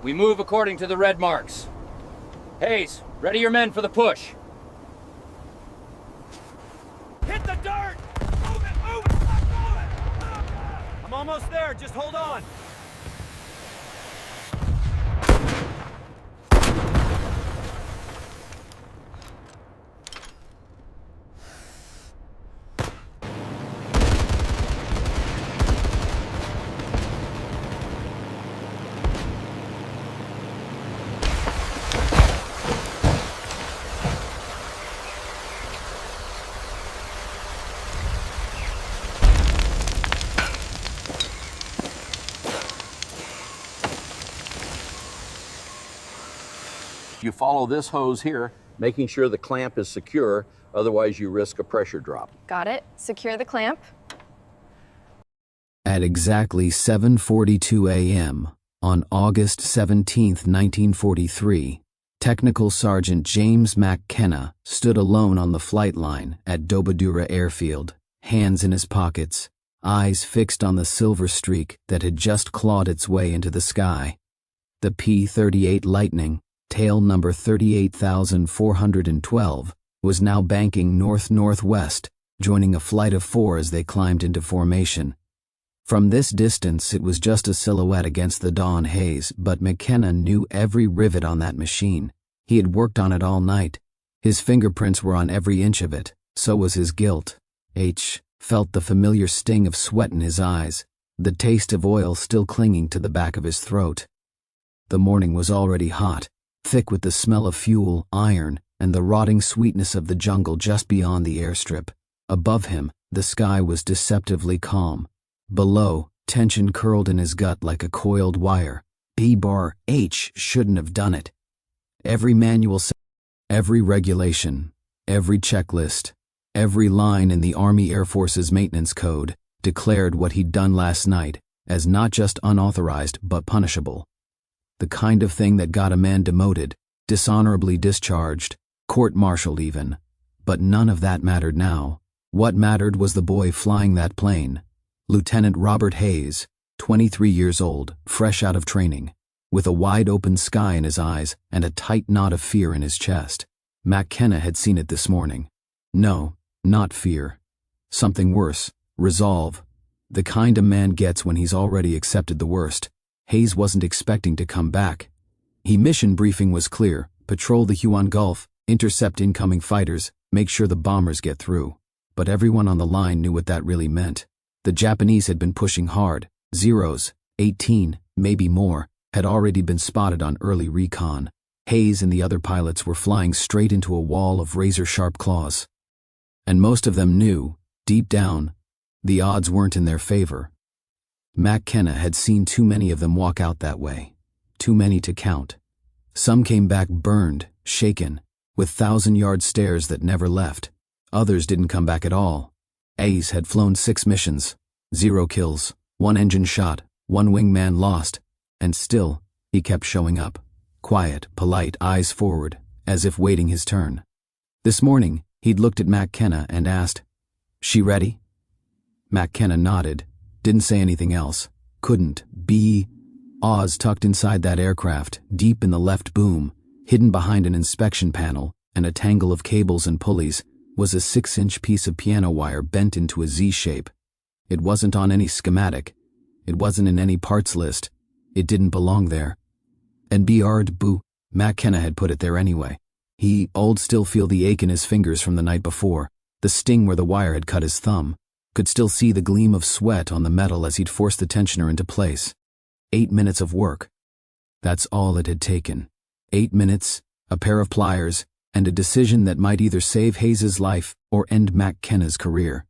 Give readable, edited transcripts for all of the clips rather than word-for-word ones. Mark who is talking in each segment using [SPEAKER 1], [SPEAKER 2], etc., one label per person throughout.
[SPEAKER 1] We move according to the red marks. Hayes, ready your men for the push.
[SPEAKER 2] Hit the dirt! Move it, move it, move it! I'm almost there, just hold on.
[SPEAKER 3] You follow this hose here, making sure the clamp is secure, otherwise you risk a pressure drop.
[SPEAKER 4] Got it. Secure the clamp.
[SPEAKER 5] At exactly 7:42 a.m. on August 17, 1943, Technical Sergeant James McKenna stood alone on the flight line at WW2 airfield, hands in his pockets, eyes fixed on the silver streak that had just clawed its way into the sky. The P-38 Lightning, tail number 38,412, was now banking north-northwest, joining a flight of 4 as they climbed into formation. From this distance, it was just a silhouette against the dawn haze, but McKenna knew every rivet on that machine. He had worked on it all night. His fingerprints were on every inch of it, so was his guilt. H felt the familiar sting of sweat in his eyes, the taste of oil still clinging to the back of his throat. The morning was already hot, thick with the smell of fuel, iron, and the rotting sweetness of the jungle just beyond the airstrip. Above him, the sky was deceptively calm. Below, tension curled in his gut like a coiled wire. H shouldn't have done it. Every manual, every regulation, every checklist, every line in the Army Air Force's maintenance code declared what he'd done last night as not just unauthorized but punishable. The kind of thing that got a man demoted, dishonorably discharged, court-martialed even. But none of that mattered now. What mattered was the boy flying that plane. Lieutenant Robert Hayes, 23 years old, fresh out of training, with a wide-open sky in his eyes and a tight knot of fear in his chest. McKenna had seen it this morning. No, not fear. Something worse, resolve. The kind a man gets when he's already accepted the worst. Hayes wasn't expecting to come back. Mission briefing was clear: patrol the Huon Gulf, intercept incoming fighters, make sure the bombers get through. But everyone on the line knew what that really meant. The Japanese had been pushing hard. Zeros, 18, maybe more, had already been spotted on early recon. Hayes and the other pilots were flying straight into a wall of razor-sharp claws. And most of them knew, deep down, the odds weren't in their favor. McKenna had seen too many of them walk out that way. Too many to count. Some came back burned, shaken, with 1,000-yard stares that never left. Others didn't come back at all. Hayes had flown 6 missions, 0 kills, 1 engine shot, 1 wingman lost, and still, he kept showing up. Quiet, polite, eyes forward, as if waiting his turn. This morning, he'd looked at McKenna and asked, "She ready?" McKenna nodded. Didn't say anything else. Couldn't. Oz tucked inside that aircraft, deep in the left boom, hidden behind an inspection panel and a tangle of cables and pulleys, was a 6-inch piece of piano wire bent into a Z shape. It wasn't on any schematic. It wasn't in any parts list. It didn't belong there. And McKenna had put it there anyway. He'd still feel the ache in his fingers from the night before, the sting where the wire had cut his thumb. Could still see the gleam of sweat on the metal as he'd forced the tensioner into place. 8 minutes of work. That's all it had taken. 8 minutes, a pair of pliers, and a decision that might either save Hayes's life or end McKenna's career.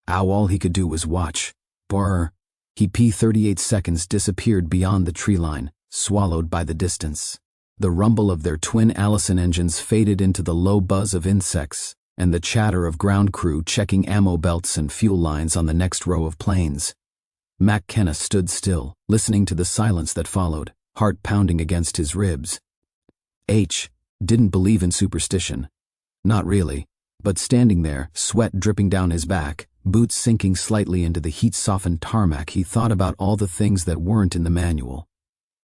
[SPEAKER 5] All he could do was watch. P-38 seconds disappeared beyond the tree line, swallowed by the distance. The rumble of their twin Allison engines faded into the low buzz of insects and the chatter of ground crew checking ammo belts and fuel lines on the next row of planes. McKenna stood still, listening to the silence that followed, heart pounding against his ribs. Didn't believe in superstition. Not really, but standing there, sweat dripping down his back, boots sinking slightly into the heat-softened tarmac, he thought about all the things that weren't in the manual.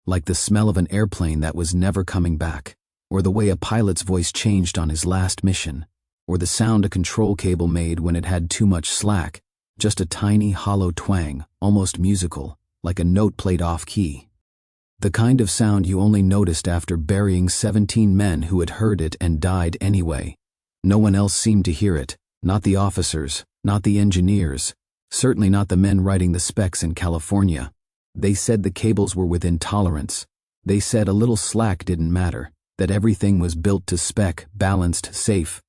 [SPEAKER 5] like the smell of an airplane that was never coming back, or the way a pilot's voice changed on his last mission, or the sound a control cable made when it had too much slack, just a tiny hollow twang, almost musical, like a note played off-key. The kind of sound you only noticed after burying 17 men who had heard it and died anyway. No one else seemed to hear it, not the officers, not the engineers, certainly not the men writing the specs in California. They said the cables were within tolerance. They said a little slack didn't matter, that everything was built to spec, balanced, safe.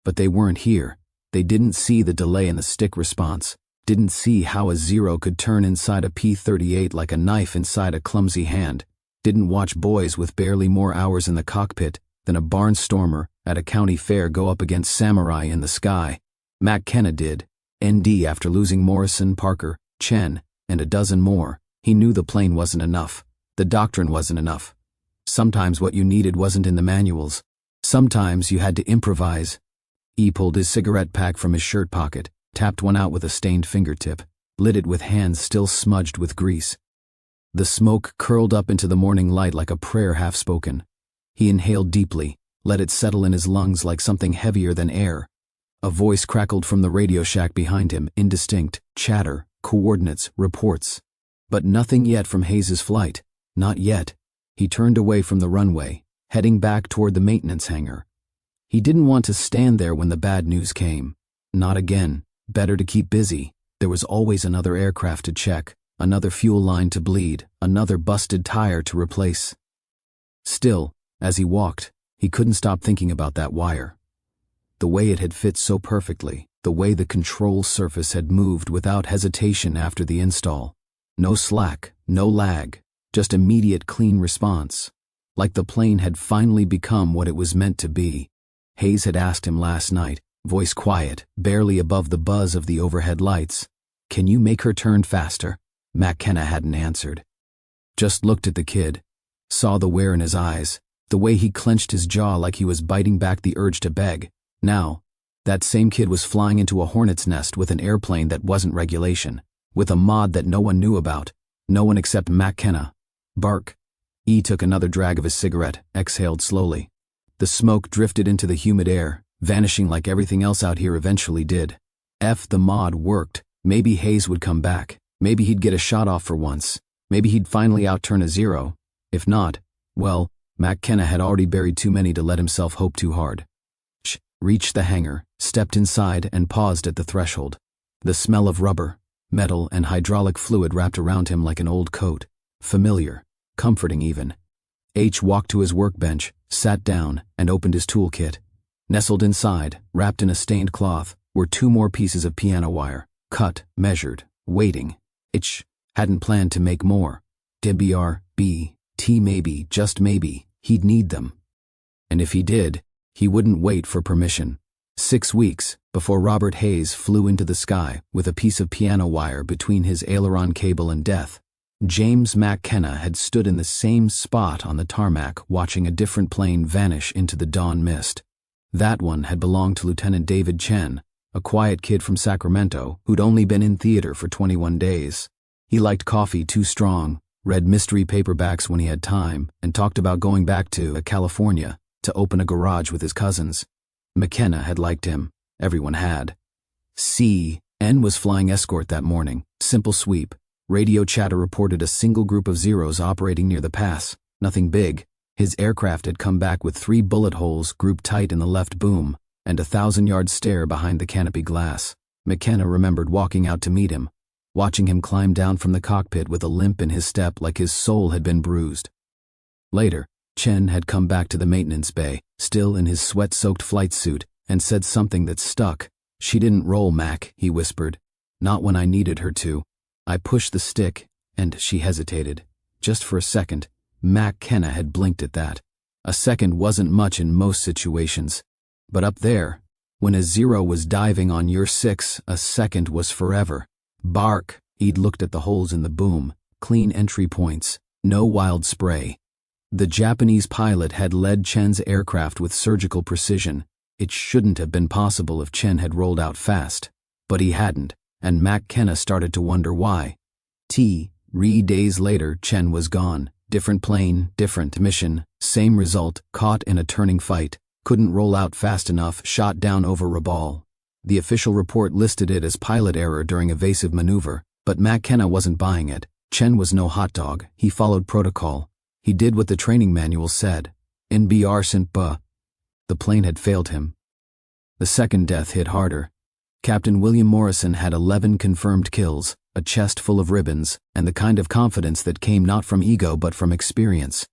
[SPEAKER 5] But they weren't here. They didn't see the delay in the stick response, didn't see how a Zero could turn inside a P-38 like a knife inside a clumsy hand, didn't watch boys with barely more hours in the cockpit than a barnstormer at a county fair go up against samurai in the sky. McKenna did. ND after losing Morrison, Parker, Chen, and a dozen more. He knew the plane wasn't enough. The doctrine wasn't enough. Sometimes what you needed wasn't in the manuals. Sometimes you had to improvise. He pulled his cigarette pack from his shirt pocket, tapped one out with a stained fingertip, lit it with hands still smudged with grease. The smoke curled up into the morning light like a prayer half-spoken. He inhaled deeply, let it settle in his lungs like something heavier than air. A voice crackled from the radio shack behind him, indistinct, chatter, coordinates, reports. But nothing yet from Hayes's flight. Not yet. He turned away from the runway, heading back toward the maintenance hangar. He didn't want to stand there when the bad news came. Not again. Better to keep busy. There was always another aircraft to check, another fuel line to bleed, another busted tire to replace. Still, as he walked, he couldn't stop thinking about that wire. The way it had fit so perfectly, the way the control surface had moved without hesitation after the install. No slack, no lag, just immediate clean response. Like the plane had finally become what it was meant to be. Hayes had asked him last night, voice quiet, barely above the buzz of the overhead lights, "Can you make her turn faster?" McKenna hadn't answered. Just looked at the kid, saw the wear in his eyes, the way he clenched his jaw like he was biting back the urge to beg. Now, that same kid was flying into a hornet's nest with an airplane that wasn't regulation, with a mod that no one knew about, no one except McKenna. Bark. E took another drag of his cigarette, exhaled slowly. The smoke drifted into the humid air, vanishing like everything else out here eventually did. The mod worked. Maybe Hayes would come back. Maybe he'd get a shot off for once. Maybe he'd finally outturn a Zero. If not, well, McKenna had already buried too many to let himself hope too hard. Reached the hangar, stepped inside and paused at the threshold. The smell of rubber, metal and hydraulic fluid wrapped around him like an old coat. Familiar, comforting even. H walked to his workbench, sat down, and opened his toolkit. Nestled inside, wrapped in a stained cloth, were 2 more pieces of piano wire, cut, measured, waiting. H hadn't planned to make more. maybe, just maybe, he'd need them. And if he did, he wouldn't wait for permission. 6 weeks before Robert Hayes flew into the sky with a piece of piano wire between his aileron cable and death, James McKenna had stood in the same spot on the tarmac watching a different plane vanish into the dawn mist. That one had belonged to Lieutenant David Chen, a quiet kid from Sacramento who'd only been in theater for 21 days. He liked coffee too strong, read mystery paperbacks when he had time, and talked about going back to California to open a garage with his cousins. McKenna had liked him. Everyone had. N was flying escort that morning, simple sweep. Radio chatter reported a single group of Zeros operating near the pass, nothing big. His aircraft had come back with 3 bullet holes grouped tight in the left boom, and a 1,000-yard stare behind the canopy glass. McKenna remembered walking out to meet him, watching him climb down from the cockpit with a limp in his step like his soul had been bruised. Later, Chen had come back to the maintenance bay, still in his sweat-soaked flight suit, and said something that stuck. "She didn't roll, Mac," he whispered. "Not when I needed her to. I pushed the stick, and she hesitated. Just for a second." McKenna had blinked at that. A second wasn't much in most situations. But up there, when a Zero was diving on your 6, a second was forever. Bark. He'd looked at the holes in the boom, clean entry points, no wild spray. The Japanese pilot had led Chen's aircraft with surgical precision. It shouldn't have been possible if Chen had rolled out fast. But he hadn't, and McKenna started to wonder why. 3 days later, Chen was gone. Different plane, different mission, same result, caught in a turning fight, couldn't roll out fast enough, shot down over Rabaul. The official report listed it as pilot error during evasive maneuver, but McKenna wasn't buying it. Chen was no hot dog. He followed protocol. He did what the training manual said. NBR St. The plane had failed him. The second death hit harder. Captain William Morrison had 11 confirmed kills, a chest full of ribbons, and the kind of confidence that came not from ego but from experience.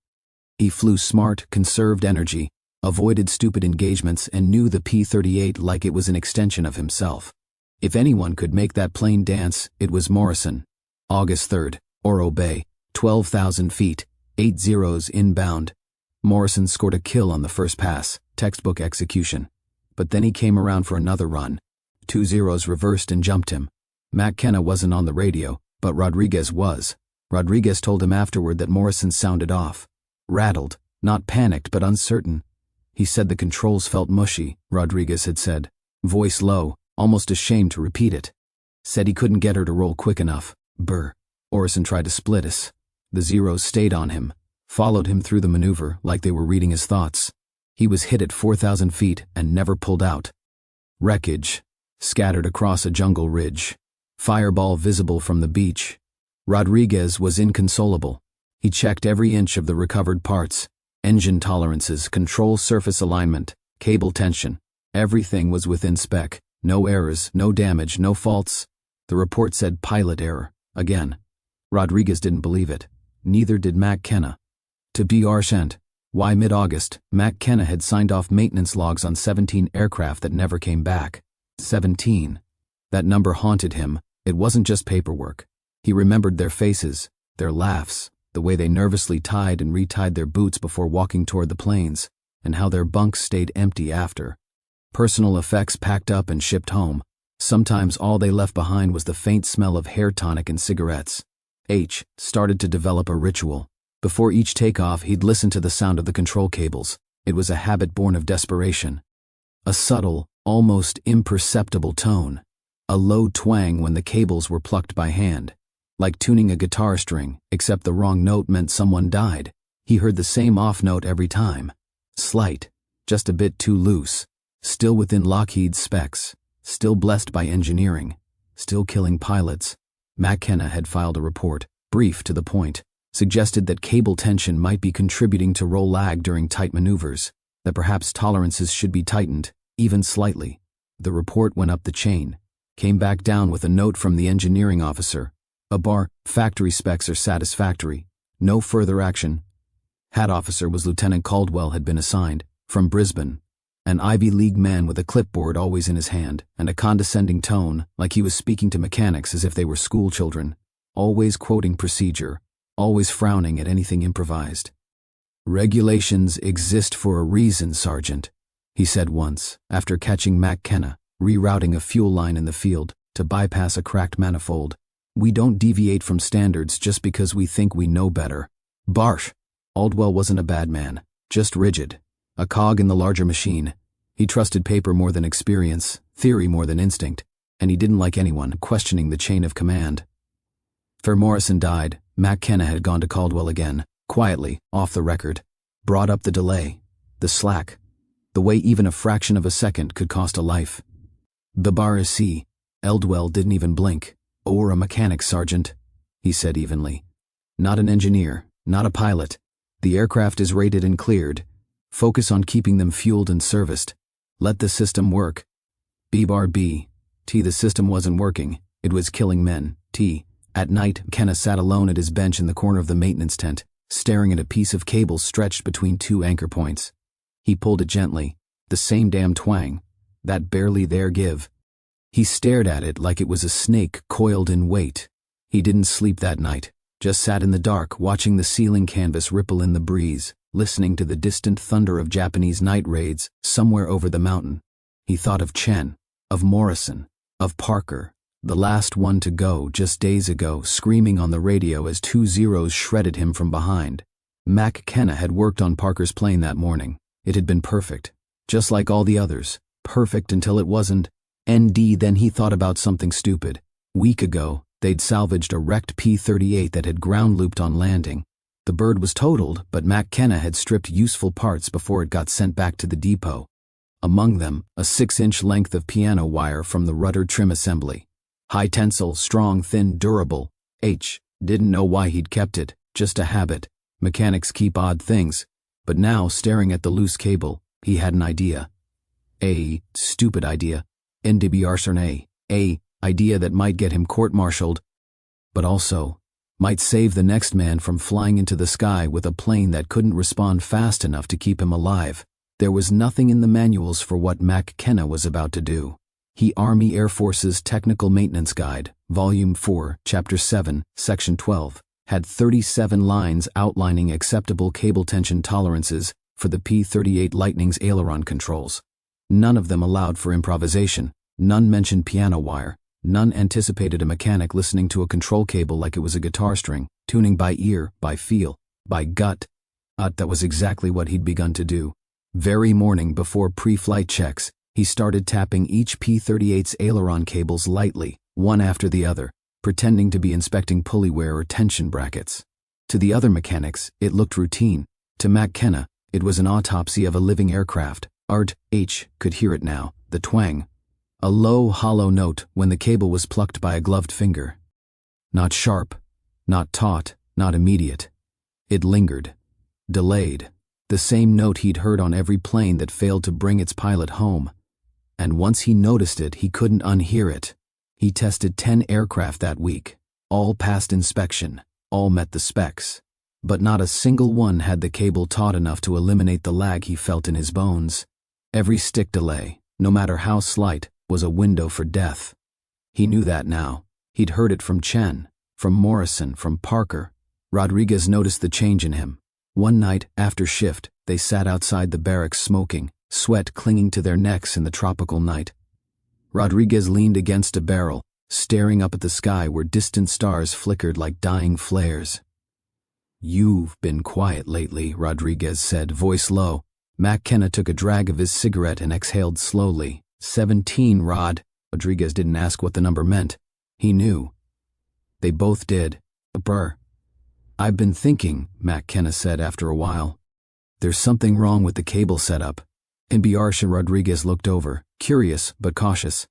[SPEAKER 5] He flew smart, conserved energy, avoided stupid engagements, and knew the P-38 like it was an extension of himself. If anyone could make that plane dance, it was Morrison. August 3rd, Oro Bay, 12,000 feet, 8 zeros inbound. Morrison scored a kill on the first pass, textbook execution. But then he came around for another run. 2 zeros reversed and jumped him. McKenna wasn't on the radio, but Rodriguez was. Rodriguez told him afterward that Morrison sounded off. Rattled, not panicked but uncertain. He said the controls felt mushy, Rodriguez had said. Voice low, almost ashamed to repeat it. Said he couldn't get her to roll quick enough. Brr. Orison tried to split us. The zeros stayed on him, followed him through the maneuver like they were reading his thoughts. He was hit at 4,000 feet and never pulled out. Wreckage, scattered across a jungle ridge. Fireball visible from the beach. Rodriguez was inconsolable. He checked every inch of the recovered parts. Engine tolerances, control surface alignment, cable tension. Everything was within spec. No errors, no damage, no faults. The report said pilot error. Again. Rodriguez didn't believe it. Neither did McKenna. To be Arshent, why mid-August, McKenna had signed off maintenance logs on 17 aircraft that never came back. 17. That number haunted him. It wasn't just paperwork. He remembered their faces, their laughs, the way they nervously tied and retied their boots before walking toward the planes, and how their bunks stayed empty after. Personal effects packed up and shipped home. Sometimes all they left behind was the faint smell of hair tonic and cigarettes. H started to develop a ritual. Before each takeoff, he'd listen to the sound of the control cables. It was a habit born of desperation. A subtle, almost imperceptible tone. A low twang when the cables were plucked by hand. Like tuning a guitar string, except the wrong note meant someone died. He heard the same off note every time. Slight, just a bit too loose. Still within Lockheed's specs. Still blessed by engineering. Still killing pilots. McKenna had filed a report, brief to the point, suggested that cable tension might be contributing to roll lag during tight maneuvers, that perhaps tolerances should be tightened, even slightly. The report went up the chain, came back down with a note from the engineering officer. Factory specs are satisfactory. No further action. Hat officer was Lieutenant Caldwell had been assigned, from Brisbane. An Ivy League man with a clipboard always in his hand, and a condescending tone, like he was speaking to mechanics as if they were school children. Always quoting procedure, always frowning at anything improvised. Regulations exist for a reason, Sergeant, he said once, after catching McKenna, rerouting a fuel line in the field to bypass a cracked manifold. We don't deviate from standards just because we think we know better. Barsh! Aldwell wasn't a bad man, just rigid. A cog in the larger machine. He trusted paper more than experience, theory more than instinct, and he didn't like anyone questioning the chain of command. After Morrison died, McKenna had gone to Caldwell again, quietly, off the record. Brought up the delay, the slack, the way even a fraction of a second could cost a life. Babarasi, Eldwell didn't even blink. Or a mechanic, Sergeant, he said evenly. Not an engineer, not a pilot. The aircraft is rated and cleared. Focus on keeping them fueled and serviced. Let the system work. B-bar-B. T. The system wasn't working. It was killing men. T. At night, Kenna sat alone at his bench in the corner of the maintenance tent, staring at a piece of cable stretched between two anchor points. He pulled it gently. The same damn twang. That barely there give. He stared at it like it was a snake coiled in weight. He didn't sleep that night, just sat in the dark watching the ceiling canvas ripple in the breeze, listening to the distant thunder of Japanese night raids somewhere over the mountain. He thought of Chen, of Morrison, of Parker, the last one to go just days ago, screaming on the radio as 2 zeros shredded him from behind. McKenna had worked on Parker's plane that morning. It had been perfect, just like all the others, perfect until it wasn't. ND. Then he thought about something stupid. Week ago, they'd salvaged a wrecked P-38 that had ground looped on landing. The bird was totaled, but McKenna had stripped useful parts before it got sent back to the depot. Among them, a 6-inch length of piano wire from the rudder trim assembly. High tensile, strong, thin, durable. Didn't know why he'd kept it, just a habit. Mechanics keep odd things. But now, staring at the loose cable, he had an idea. A stupid idea. A idea that might get him court-martialed, but also might save the next man from flying into the sky with a plane that couldn't respond fast enough to keep him alive. There was nothing in the manuals for what McKenna was about to do. Army Air Force's Technical Maintenance Guide, Volume 4, Chapter 7, Section 12, had 37 lines outlining acceptable cable tension tolerances for the P-38 Lightning's aileron controls. None of them allowed for improvisation, none mentioned piano wire, none anticipated a mechanic listening to a control cable like it was a guitar string, tuning by ear, by feel, by gut. That was exactly what he'd begun to do. Very morning before pre-flight checks, he started tapping each P-38's aileron cables lightly, one after the other, pretending to be inspecting pulley wear or tension brackets. To the other mechanics, it looked routine. To McKenna, it was an autopsy of a living aircraft. Could hear it now, the twang. A low, hollow note when the cable was plucked by a gloved finger. Not sharp, not taut, not immediate. It lingered, delayed. The same note he'd heard on every plane that failed to bring its pilot home. And once he noticed it, he couldn't unhear it. He tested 10 aircraft that week. All passed inspection. All met the specs. But not a single one had the cable taut enough to eliminate the lag he felt in his bones. Every stick delay, no matter how slight, was a window for death. He knew that now. He'd heard it from Chen, from Morrison, from Parker. Rodriguez noticed the change in him. One night, after shift, they sat outside the barracks smoking, sweat clinging to their necks in the tropical night. Rodriguez leaned against a barrel, staring up at the sky where distant stars flickered like dying flares. "You've been quiet lately," Rodriguez said, voice low. McKenna took a drag of his cigarette and exhaled slowly. 17, Rod. Rodriguez didn't ask what the number meant. He knew. They both did. Brr. "I've been thinking," McKenna said after a while. "There's something wrong with the cable setup." Inbiarsh and Rodriguez looked over, curious but cautious.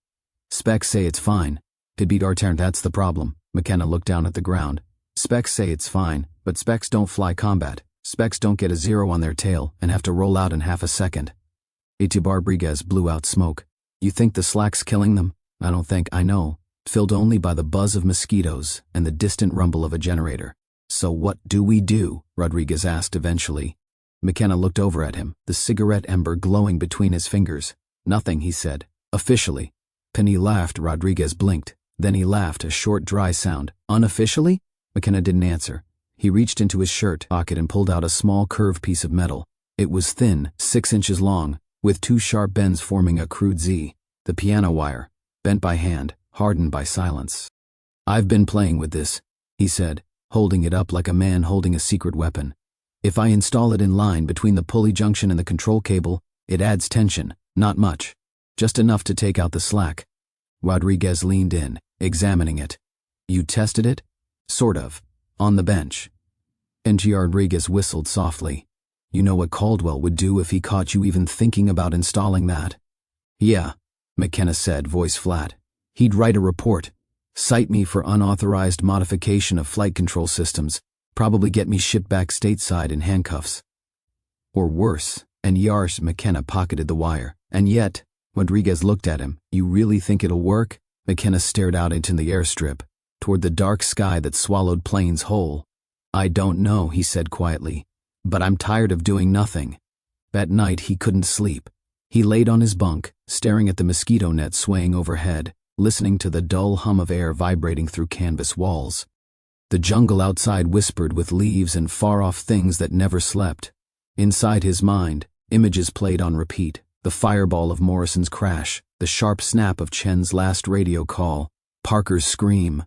[SPEAKER 5] "Specs say it's fine." Outturn, that's the problem. McKenna looked down at the ground. "Specs say it's fine, but specs don't fly combat. Specs don't get a 0 on their tail and have to roll out in half a second." Rodriguez blew out smoke. "You think the slack's killing them?" "I don't think I know." Filled only by the buzz of mosquitoes and the distant rumble of a generator. "So what do we do?" Rodriguez asked eventually. McKenna looked over at him, the cigarette ember glowing between his fingers. "Nothing," he said. "Officially." Penny laughed. Rodriguez blinked. Then he laughed, a short, dry sound. "Unofficially?" McKenna didn't answer. He reached into his shirt pocket and pulled out a small curved piece of metal. It was thin, 6 inches long, with 2 sharp bends forming a crude Z. The piano wire, bent by hand, hardened by silence. "I've been playing with this," he said, holding it up like a man holding a secret weapon. "If I install it in line between the pulley junction and the control cable, it adds tension, not much. Just enough to take out the slack." Rodriguez leaned in, examining it. "You tested it?" "Sort of. On the bench." Rodriguez whistled softly. "You know what Caldwell would do if he caught you even thinking about installing that?" "Yeah," McKenna said, voice flat. "He'd write a report. Cite me for unauthorized modification of flight control systems. Probably get me shipped back stateside in handcuffs. Or worse." And McKenna pocketed the wire. "And yet," Rodriguez looked at him, "you really think it'll work?" McKenna stared out into the airstrip, toward the dark sky that swallowed planes whole. "I don't know," he said quietly, "but I'm tired of doing nothing." That night he couldn't sleep. He laid on his bunk, staring at the mosquito net swaying overhead, listening to the dull hum of air vibrating through canvas walls. The jungle outside whispered with leaves and far-off things that never slept. Inside his mind, images played on repeat, the fireball of Morrison's crash, the sharp snap of Chen's last radio call, Parker's scream.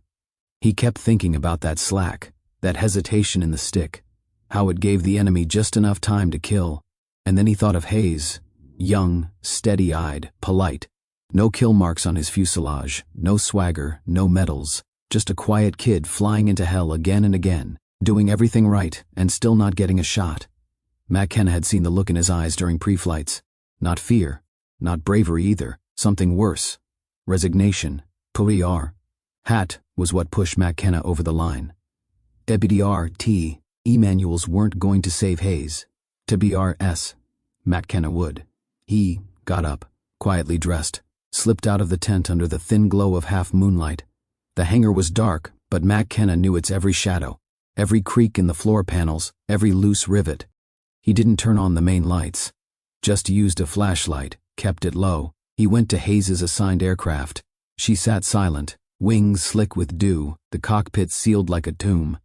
[SPEAKER 5] He kept thinking about that slack, that hesitation in the stick, how it gave the enemy just enough time to kill. And then he thought of Hayes, young, steady-eyed, polite. No kill marks on his fuselage, no swagger, no medals, just a quiet kid flying into hell again and again, doing everything right and still not getting a shot. McKenna had seen the look in his eyes during pre-flights. Not fear, not bravery either, something worse. Resignation, PRR. Hat was what pushed McKenna over the line. WWII manuals weren't going to save Hayes. WRS, McKenna would. He got up, quietly dressed, slipped out of the tent under the thin glow of half moonlight. The hangar was dark, but McKenna knew its every shadow, every creak in the floor panels, every loose rivet. He didn't turn on the main lights, just used a flashlight, kept it low. He went to Hayes's assigned aircraft. She sat silent, wings slick with dew, the cockpit sealed like a tomb.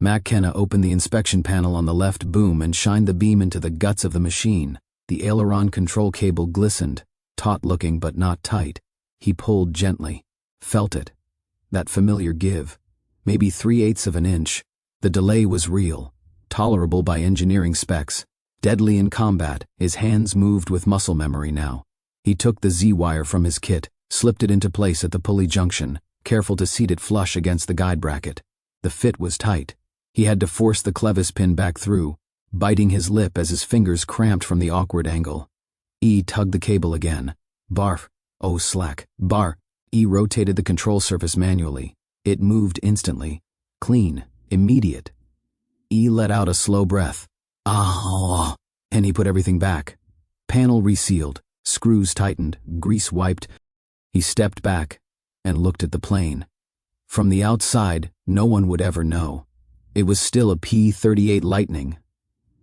[SPEAKER 5] McKenna opened the inspection panel on the left boom and shined the beam into the guts of the machine. The aileron control cable glistened, taut-looking but not tight. He pulled gently, felt it. That familiar give. Maybe 3/8 of an inch. The delay was real, tolerable by engineering specs. Deadly in combat, his hands moved with muscle memory now. He took the Z-wire from his kit, slipped it into place at the pulley junction, careful to seat it flush against the guide bracket. The fit was tight. He had to force the clevis pin back through, biting his lip as his fingers cramped from the awkward angle. E tugged the cable again. Barf. Oh, slack. Bar. E rotated the control surface manually. It moved instantly. Clean. Immediate. E let out a slow breath. Ah, and he put everything back. Panel resealed, screws tightened, grease wiped. He stepped back and looked at the plane. From the outside, no one would ever know. It was still a P-38 Lightning.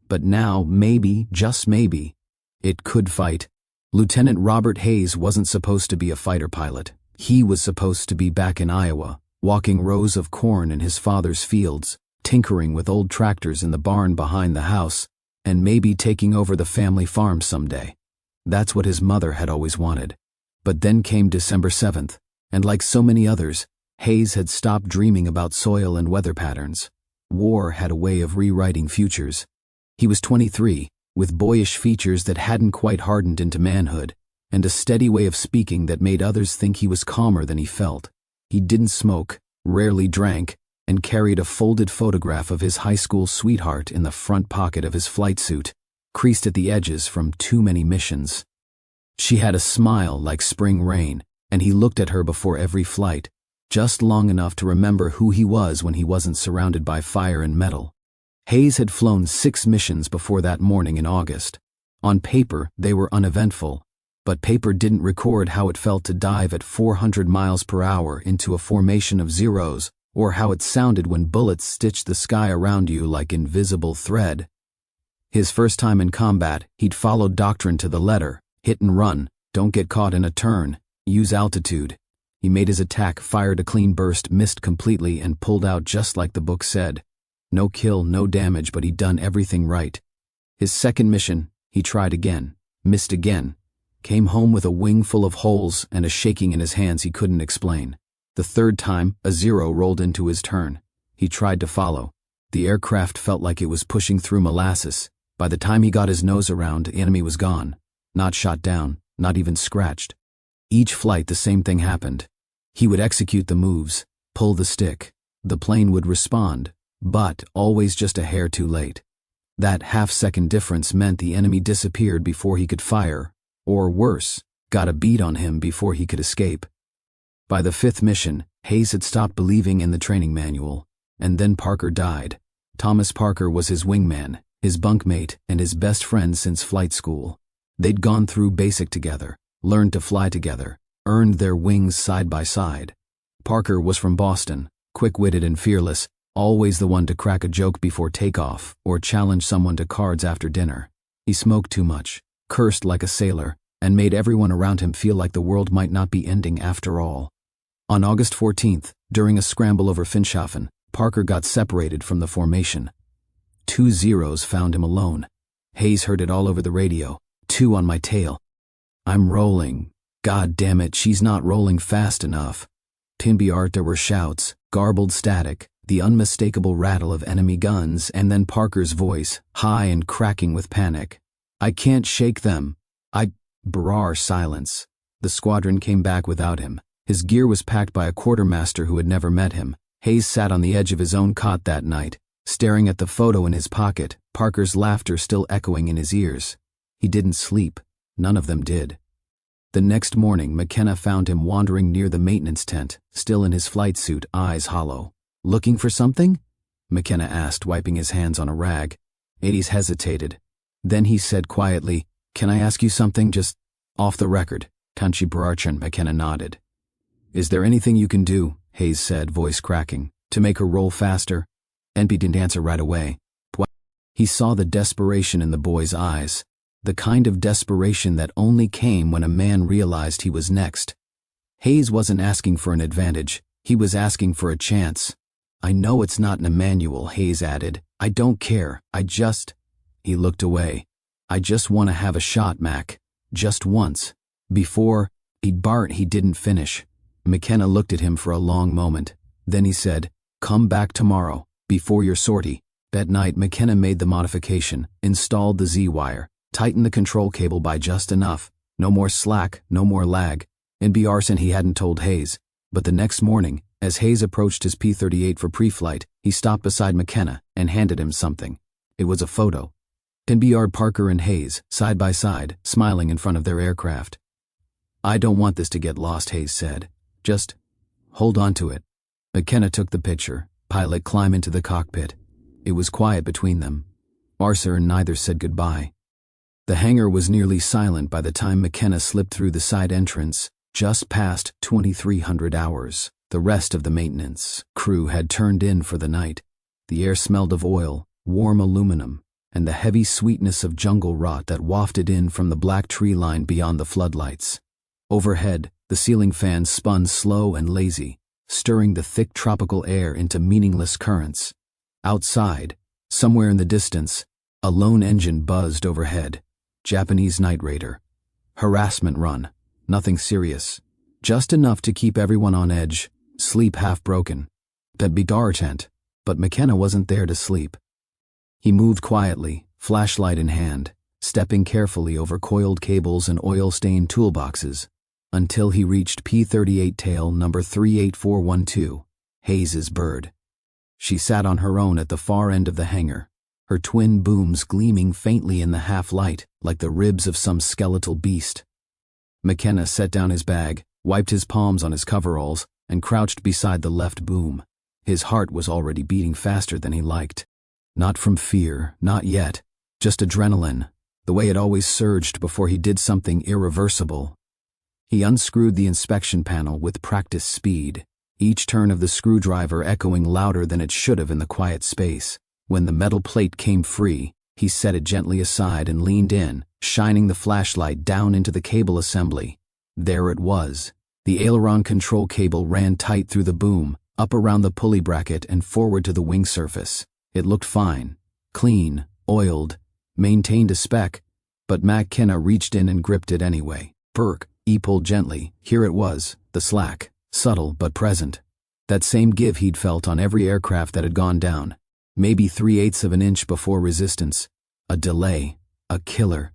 [SPEAKER 5] But now, maybe, just maybe, it could fight. Lieutenant Robert Hayes wasn't supposed to be a fighter pilot. He was supposed to be back in Iowa, walking rows of corn in his father's fields, tinkering with old tractors in the barn behind the house, and maybe taking over the family farm someday. That's what his mother had always wanted. But then came December 7th, and like so many others, Hayes had stopped dreaming about soil and weather patterns. War had a way of rewriting futures. He was 23, with boyish features that hadn't quite hardened into manhood, and a steady way of speaking that made others think he was calmer than he felt. He didn't smoke, rarely drank, and carried a folded photograph of his high school sweetheart in the front pocket of his flight suit, creased at the edges from too many missions. She had a smile like spring rain, and he looked at her before every flight, just long enough to remember who he was when he wasn't surrounded by fire and metal. Hayes had flown 6 missions before that morning in August. On paper, they were uneventful, but paper didn't record how it felt to dive at 400 miles per hour into a formation of zeros, or how it sounded when bullets stitched the sky around you like invisible thread. His first time in combat, he'd followed doctrine to the letter: hit and run, don't get caught in a turn, use altitude. He made his attack, fired a clean burst, missed completely, and pulled out just like the book said. No kill, no damage, but he'd done everything right. His second mission, he tried again, missed again, came home with a wing full of holes and a shaking in his hands he couldn't explain. The third time, a zero rolled into his turn. He tried to follow. The aircraft felt like it was pushing through molasses. By the time he got his nose around, the enemy was gone. Not shot down, not even scratched. Each flight the same thing happened. He would execute the moves, pull the stick. The plane would respond, but always just a hair too late. That half-second difference meant the enemy disappeared before he could fire, or worse, got a bead on him before he could escape. By the 5th mission, Hayes had stopped believing in the training manual, and then Parker died. Thomas Parker was his wingman, his bunkmate, and his best friend since flight school. They'd gone through basic together, learned to fly together, earned their wings side by side. Parker was from Boston, quick-witted and fearless, always the one to crack a joke before takeoff or challenge someone to cards after dinner. He smoked too much, cursed like a sailor, and made everyone around him feel like the world might not be ending after all. On August 14th, during a scramble over Finschhafen, Parker got separated from the formation. 2 zeros found him alone. Hayes heard it all over the radio. 2 on my tail. I'm rolling. God damn it, she's not rolling fast enough. Pinbiart, there were shouts, garbled static, the unmistakable rattle of enemy guns, and then Parker's voice, high and cracking with panic. I can't shake them. Brar silence. The squadron came back without him. His gear was packed by a quartermaster who had never met him. Hayes sat on the edge of his own cot that night, Staring at the photo in his pocket, Parker's laughter still echoing in his ears. He didn't sleep. None of them did. The next morning, McKenna found him wandering near the maintenance tent, still in his flight suit, eyes hollow. "Looking for something?" McKenna asked, wiping his hands on a rag. Hades hesitated. Then he said quietly, "Can I ask you something, just off the record?" Kanchi Barachan. McKenna nodded. "Is there anything you can do," Hayes said, voice cracking, "to make her roll faster?" NP didn't answer right away. He saw the desperation in the boy's eyes, the kind of desperation that only came when a man realized he was next. Hayes wasn't asking for an advantage, he was asking for a chance. "I know it's not in a manual," Hayes added. "I don't care, He looked away. "I just want to have a shot, Mac. Just once. Before he didn't finish." McKenna looked at him for a long moment. Then he said, "Come back tomorrow, before your sortie." That night, McKenna made the modification, installed the Z-wire, tightened the control cable by just enough. No more slack, no more lag. In Arson he hadn't told Hayes. But the next morning, as Hayes approached his P-38 for pre-flight, he stopped beside McKenna and handed him something. It was a photo. Parker and Hayes, side by side, smiling in front of their aircraft. "I don't want this to get lost," Hayes said. "Just hold on to it." McKenna took the picture. Pilot climbed into the cockpit. It was quiet between them. Arthur and neither said goodbye. The hangar was nearly silent by the time McKenna slipped through the side entrance, just past 2300 hours. The rest of the maintenance crew had turned in for the night. The air smelled of oil, warm aluminum, and the heavy sweetness of jungle rot that wafted in from the black tree line beyond the floodlights. Overhead, the ceiling fans spun slow and lazy, stirring the thick tropical air into meaningless currents. Outside, somewhere in the distance, a lone engine buzzed overhead. Japanese night raider. Harassment run. Nothing serious. Just enough to keep everyone on edge, sleep half broken. That bidar tent, but McKenna wasn't there to sleep. He moved quietly, flashlight in hand, stepping carefully over coiled cables and oil-stained toolboxes, until he reached P-38 tail number 38412, Hayes's bird. She sat on her own at the far end of the hangar, her twin booms gleaming faintly in the half-light like the ribs of some skeletal beast. McKenna set down his bag, wiped his palms on his coveralls, and crouched beside the left boom. His heart was already beating faster than he liked. Not from fear, not yet, just adrenaline, the way it always surged before he did something irreversible. He unscrewed the inspection panel with practiced speed, each turn of the screwdriver echoing louder than it should have in the quiet space. When the metal plate came free, he set it gently aside and leaned in, shining the flashlight down into the cable assembly. There it was. The aileron control cable ran tight through the boom, up around the pulley bracket and forward to the wing surface. It looked fine, clean, oiled, maintained a spec, but McKenna reached in and gripped it anyway. Perk, he pulled gently. Here it was, the slack, subtle but present. That same give he'd felt on every aircraft that had gone down. Maybe 3/8 of an inch before resistance. A delay, a killer.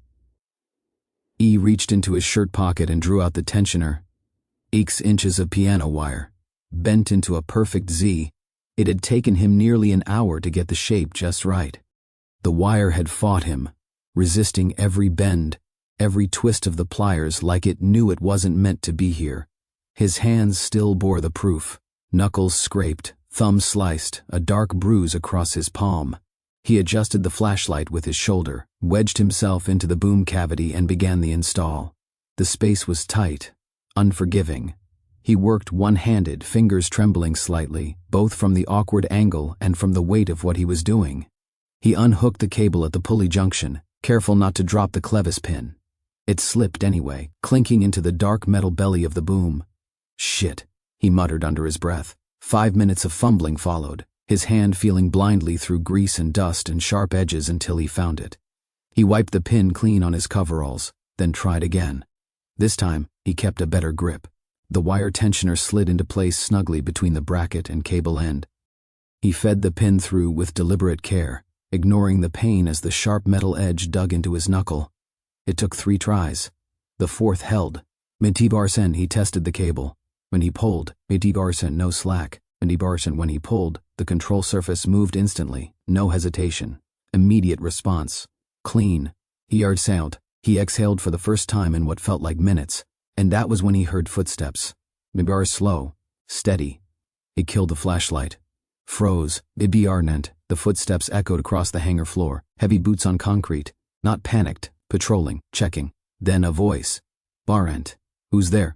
[SPEAKER 5] He reached into his shirt pocket and drew out the tensioner. 8 inches of piano wire, bent into a perfect Z. It had taken him nearly an hour to get the shape just right. The wire had fought him, resisting every bend, every twist of the pliers like it knew it wasn't meant to be here. His hands still bore the proof. Knuckles scraped, thumb sliced, a dark bruise across his palm. He adjusted the flashlight with his shoulder, wedged himself into the boom cavity and began the install. The space was tight, unforgiving. He worked one-handed, fingers trembling slightly, both from the awkward angle and from the weight of what he was doing. He unhooked the cable at the pulley junction, careful not to drop the clevis pin. It slipped anyway, clinking into the dark metal belly of the boom. "Shit," he muttered under his breath. 5 minutes of fumbling followed, his hand feeling blindly through grease and dust and sharp edges until he found it. He wiped the pin clean on his coveralls, then tried again. This time, he kept a better grip. The wire tensioner slid into place snugly between the bracket and cable end. He fed the pin through with deliberate care, ignoring the pain as the sharp metal edge dug into his knuckle. It took 3 tries. The 4th held. Mid-Barson, he tested the cable. When he pulled, Mid-Barson, no slack. Mid-Barson, when he pulled, the control surface moved instantly. no hesitation. Immediate response. Clean. He exhaled. He exhaled for the first time in what felt like minutes, and that was when he heard footsteps. BBR slow, steady. He killed the flashlight. Froze. BBR nent. The footsteps echoed across the hangar floor, heavy boots on concrete. Not panicked, patrolling, checking. Then a voice. Barent. Who's there?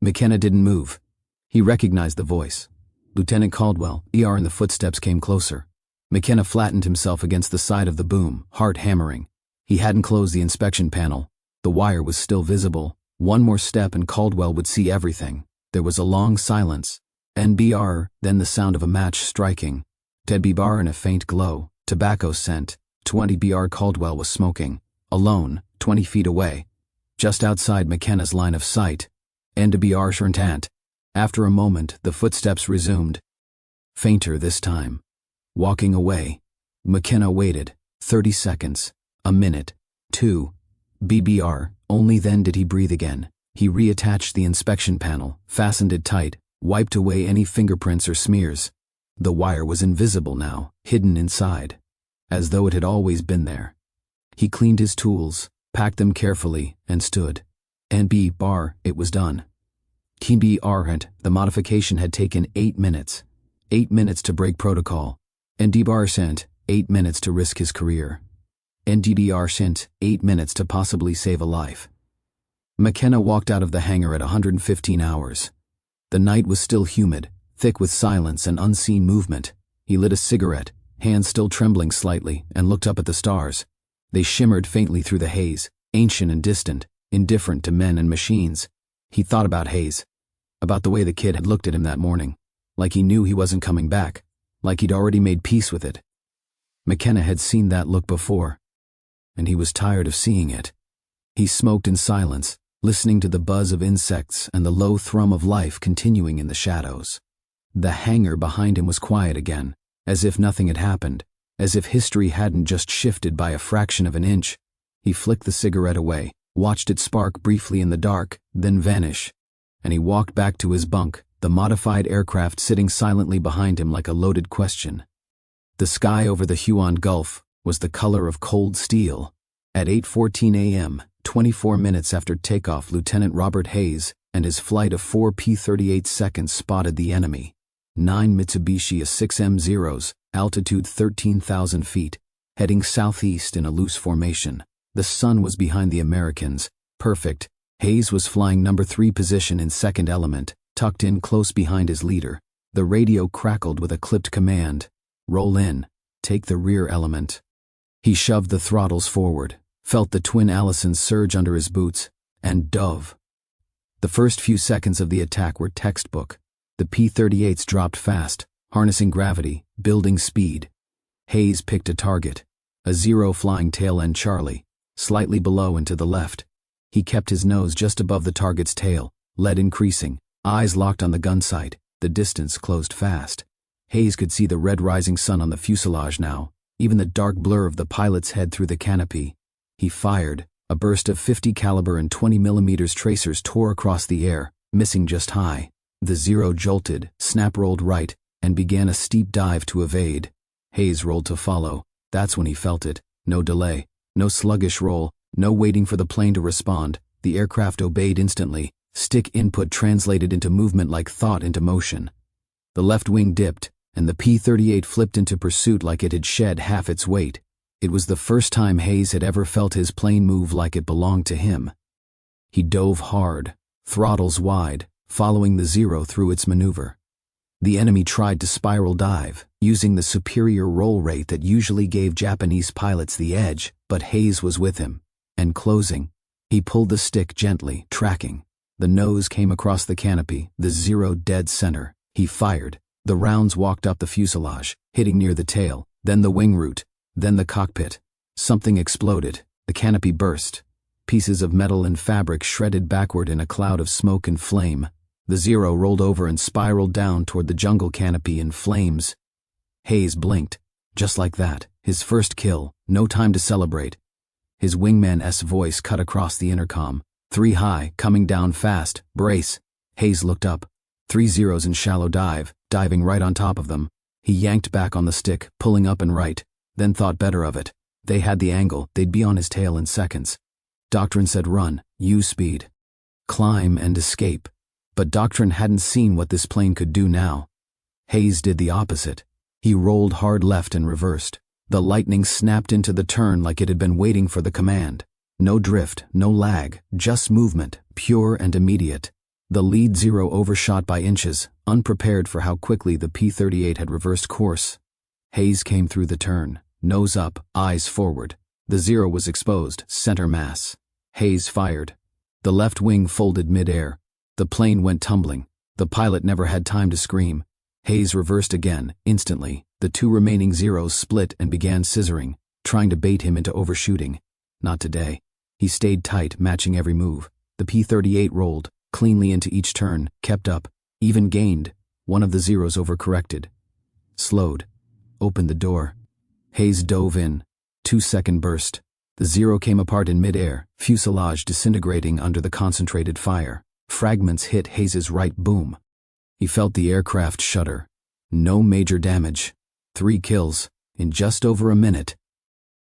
[SPEAKER 5] McKenna didn't move. He recognized the voice. Lieutenant Caldwell, and the footsteps came closer. McKenna flattened himself against the side of the boom, heart hammering. He hadn't closed the inspection panel. The wire was still visible. One more step and Caldwell would see everything. There was a long silence. NBR, then the sound of a match striking. Ted BR in a faint glow, tobacco scent. 20 BR Caldwell was smoking. Alone, 20 feet away. Just outside McKenna's line of sight. NBR Shernt. After a moment, the footsteps resumed. Fainter this time. Walking away. McKenna waited. 30 seconds. A minute. 2. BBR. Only then did he breathe again. He reattached the inspection panel, fastened it tight, wiped away any fingerprints or smears. The wire was invisible now, hidden inside, as though it had always been there. He cleaned his tools, packed them carefully, and stood. NBR, it was done. TBR, the modification had taken 8 minutes. 8 minutes to break protocol. NDBR sent 8 minutes to risk his career. NDBR sent 8 minutes to possibly save a life. McKenna walked out of the hangar at 115 hours. The night was still humid, thick with silence and unseen movement. He lit a cigarette, hands still trembling slightly, and looked up at the stars. They shimmered faintly through the haze, ancient and distant, indifferent to men and machines. He thought about Hayes, about the way the kid had looked at him that morning, like he knew he wasn't coming back, like he'd already made peace with it. McKenna had seen that look before, and he was tired of seeing it. He smoked in silence, listening to the buzz of insects and the low thrum of life continuing in the shadows. The hangar behind him was quiet again, as if nothing had happened, as if history hadn't just shifted by a fraction of an inch. He flicked the cigarette away, watched it spark briefly in the dark, then vanish, and he walked back to his bunk, the modified aircraft sitting silently behind him like a loaded question. The sky over the Huon Gulf was the color of cold steel. At 8:14 a.m., 24 minutes after takeoff, Lieutenant Robert Hayes and his flight of 4 P-38 seconds spotted the enemy. 9 Mitsubishi A6M0s, altitude 13,000 feet, heading southeast in a loose formation. The sun was behind the Americans. Perfect. Hayes was flying number 3 position in second element, tucked in close behind his leader. The radio crackled with a clipped command. Roll in. Take the rear element. He shoved the throttles forward, felt the twin Allisons surge under his boots, and dove. The first few seconds of the attack were textbook. The P-38s dropped fast, harnessing gravity, building speed. Hayes picked a target, a 0 flying tail end Charlie, slightly below and to the left. He kept his nose just above the target's tail, lead increasing, eyes locked on the gun sight. The distance closed fast. Hayes could see the red rising sun on the fuselage now, even the dark blur of the pilot's head through the canopy. He fired. A burst of 50 caliber and 20 mm tracers tore across the air, missing just high. The 0 jolted, snap-rolled right, and began a steep dive to evade. Hayes rolled to follow. That's when he felt it. No delay. No sluggish roll. No waiting for the plane to respond. The aircraft obeyed instantly. Stick input translated into movement like thought into motion. The left wing dipped, and the P-38 flipped into pursuit like it had shed half its weight. It was the first time Hayes had ever felt his plane move like it belonged to him. He dove hard, throttles wide, following the 0 through its maneuver. The enemy tried to spiral dive, using the superior roll rate that usually gave Japanese pilots the edge, but Hayes was with him, and closing. He pulled the stick gently, tracking. The nose came across the canopy, the 0 dead center. He fired. The rounds walked up the fuselage, hitting near the tail, then the wing root, then the cockpit. Something exploded. The canopy burst. Pieces of metal and fabric shredded backward in a cloud of smoke and flame. The 0 rolled over and spiraled down toward the jungle canopy in flames. Hayes blinked. Just like that, his first kill, no time to celebrate. His wingman's voice cut across the intercom. 3 high, coming down fast, brace. Hayes looked up. 3 zeros in shallow dive, diving right on top of them. He yanked back on the stick, pulling up and right. then thought better of it. They had the angle, they'd be on his tail in seconds. Doctrine said run, use speed, climb and escape. But Doctrine hadn't seen what this plane could do now. Hayes did the opposite. He rolled hard left and reversed. The Lightning snapped into the turn like it had been waiting for the command. No drift, no lag, just movement, pure and immediate. The lead Zero overshot by inches, unprepared for how quickly the P-38 had reversed course. Hayes came through the turn, nose up, eyes forward. The Zero was exposed, center mass. Hayes fired. The left wing folded mid-air. The plane went tumbling. The pilot never had time to scream. Hayes reversed again, instantly. The two remaining Zeros split and began scissoring, trying to bait him into overshooting. Not today. He stayed tight, matching every move. The P-38 rolled, cleanly into each turn, kept up, even gained. One of the Zeros overcorrected. Slowed. Opened the door. Hayes dove in. 2-second burst. The Zero came apart in mid-air, fuselage disintegrating under the concentrated fire. Fragments hit Hayes's right boom. He felt the aircraft shudder. No major damage. 3 kills, in just over a minute.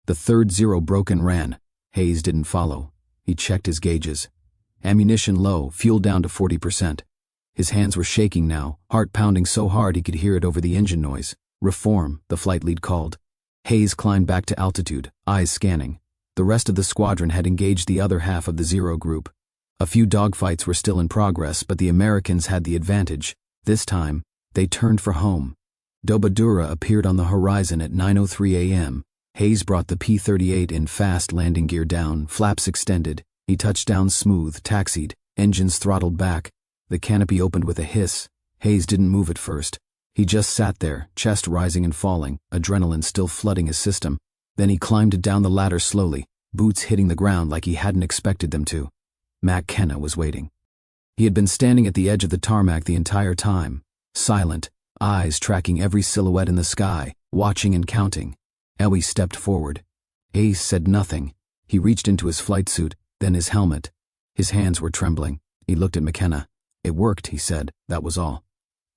[SPEAKER 5] The third Zero broke and ran. Hayes didn't follow. He checked his gauges. Ammunition low, fuel down to 40%. His hands were shaking now, heart pounding so hard he could hear it over the engine noise. Reform, the flight lead called. Hayes climbed back to altitude, eyes scanning. The rest of the squadron had engaged the other half of the Zero group. A few dogfights were still in progress, but the Americans had the advantage. This time, they turned for home. WW2 appeared on the horizon at 9:03 a.m. Hayes brought the P-38 in fast, landing gear down, flaps extended. He touched down smooth, taxied, engines throttled back. The canopy opened with a hiss. Hayes didn't move at first. He just sat there, chest rising and falling, adrenaline still flooding his system. Then he climbed down the ladder slowly, boots hitting the ground like he hadn't expected them to. McKenna was waiting. He had been standing at the edge of the tarmac the entire time, silent, eyes tracking every silhouette in the sky, watching and counting. Ellie stepped forward. Ace said nothing. He reached into his flight suit, then his helmet. His hands were trembling. He looked at McKenna. It worked, he said. That was all.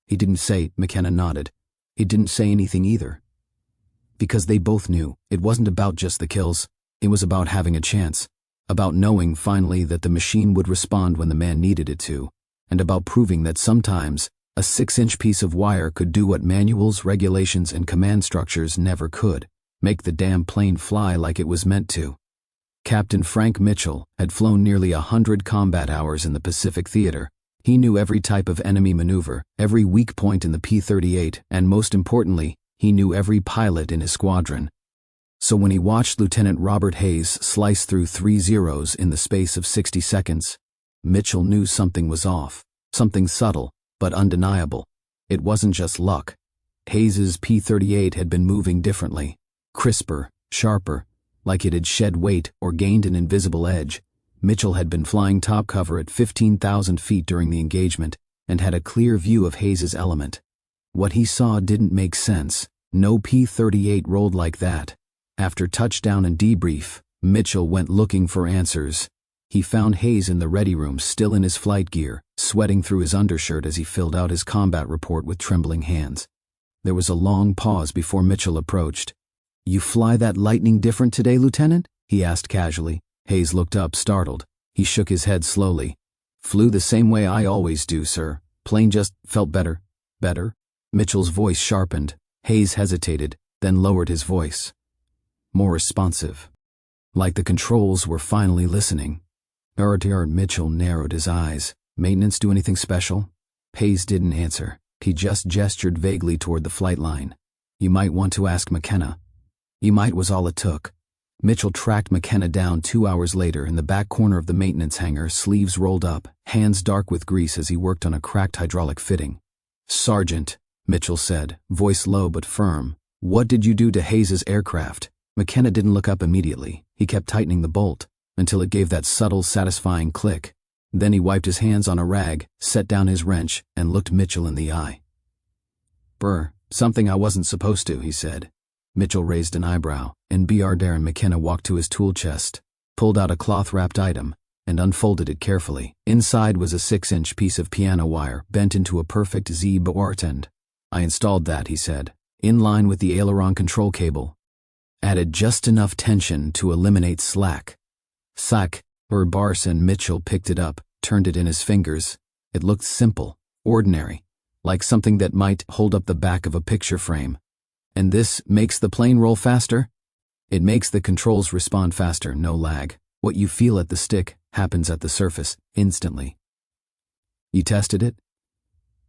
[SPEAKER 5] He didn't say. McKenna nodded. He didn't say anything either. Because they both knew. It wasn't about just the kills. It was about having a chance. About knowing, finally, that the machine would respond when the man needed it to. And about proving that sometimes a 6-inch piece of wire could do what manuals, regulations, and command structures never could. Make the damn plane fly like it was meant to. Captain Frank Mitchell had flown nearly 100 combat hours in the Pacific Theater. He knew every type of enemy maneuver, every weak point in the P-38, and most importantly, he knew every pilot in his squadron. So when he watched Lieutenant Robert Hayes slice through 3 Zeros in the space of 60 seconds, Mitchell knew something was off, something subtle, but undeniable. It wasn't just luck. Hayes's P-38 had been moving differently, crisper, sharper, like it had shed weight or gained an invisible edge. Mitchell had been flying top cover at 15,000 feet during the engagement and had a clear view of Hayes's element. What he saw didn't make sense. No P-38 rolled like that. After touchdown and debrief, Mitchell went looking for answers. He found Hayes in the ready room, still in his flight gear, sweating through his undershirt as he filled out his combat report with trembling hands. There was a long pause before Mitchell approached. "You fly that Lightning different today, Lieutenant?" he asked casually. Hayes looked up, startled. He shook his head slowly. "Flew the same way I always do, sir. Plane just felt better." "Better?" Mitchell's voice sharpened. Hayes hesitated, then lowered his voice. More responsive. Like the controls were finally listening. Mitchell narrowed his eyes. "Maintenance do anything special?" Hayes didn't answer. He just gestured vaguely toward the flight line. "You might want to ask McKenna." "You might" was all it took. Mitchell tracked McKenna down 2 hours later in the back corner of the maintenance hangar, sleeves rolled up, hands dark with grease as he worked on a cracked hydraulic fitting. "Sergeant," Mitchell said, voice low but firm, "what did you do to Hayes's aircraft?" McKenna didn't look up immediately. He kept tightening the bolt until it gave that subtle, satisfying click. Then he wiped his hands on a rag, set down his wrench, and looked Mitchell in the eye. Something I wasn't supposed to," he said. Mitchell raised an eyebrow, and Darren McKenna walked to his tool chest, pulled out a cloth-wrapped item, and unfolded it carefully. Inside was a 6-inch piece of piano wire bent into a perfect Z-boart end. "I installed that," he said, "in line with the aileron control cable." added just enough tension to eliminate slack. Bars and Mitchell picked it up, turned it in his fingers. It looked simple, ordinary, like something that might hold up the back of a picture frame. And this makes the plane roll faster? It makes the controls respond faster, no lag. What you feel at the stick happens at the surface, instantly. You tested it?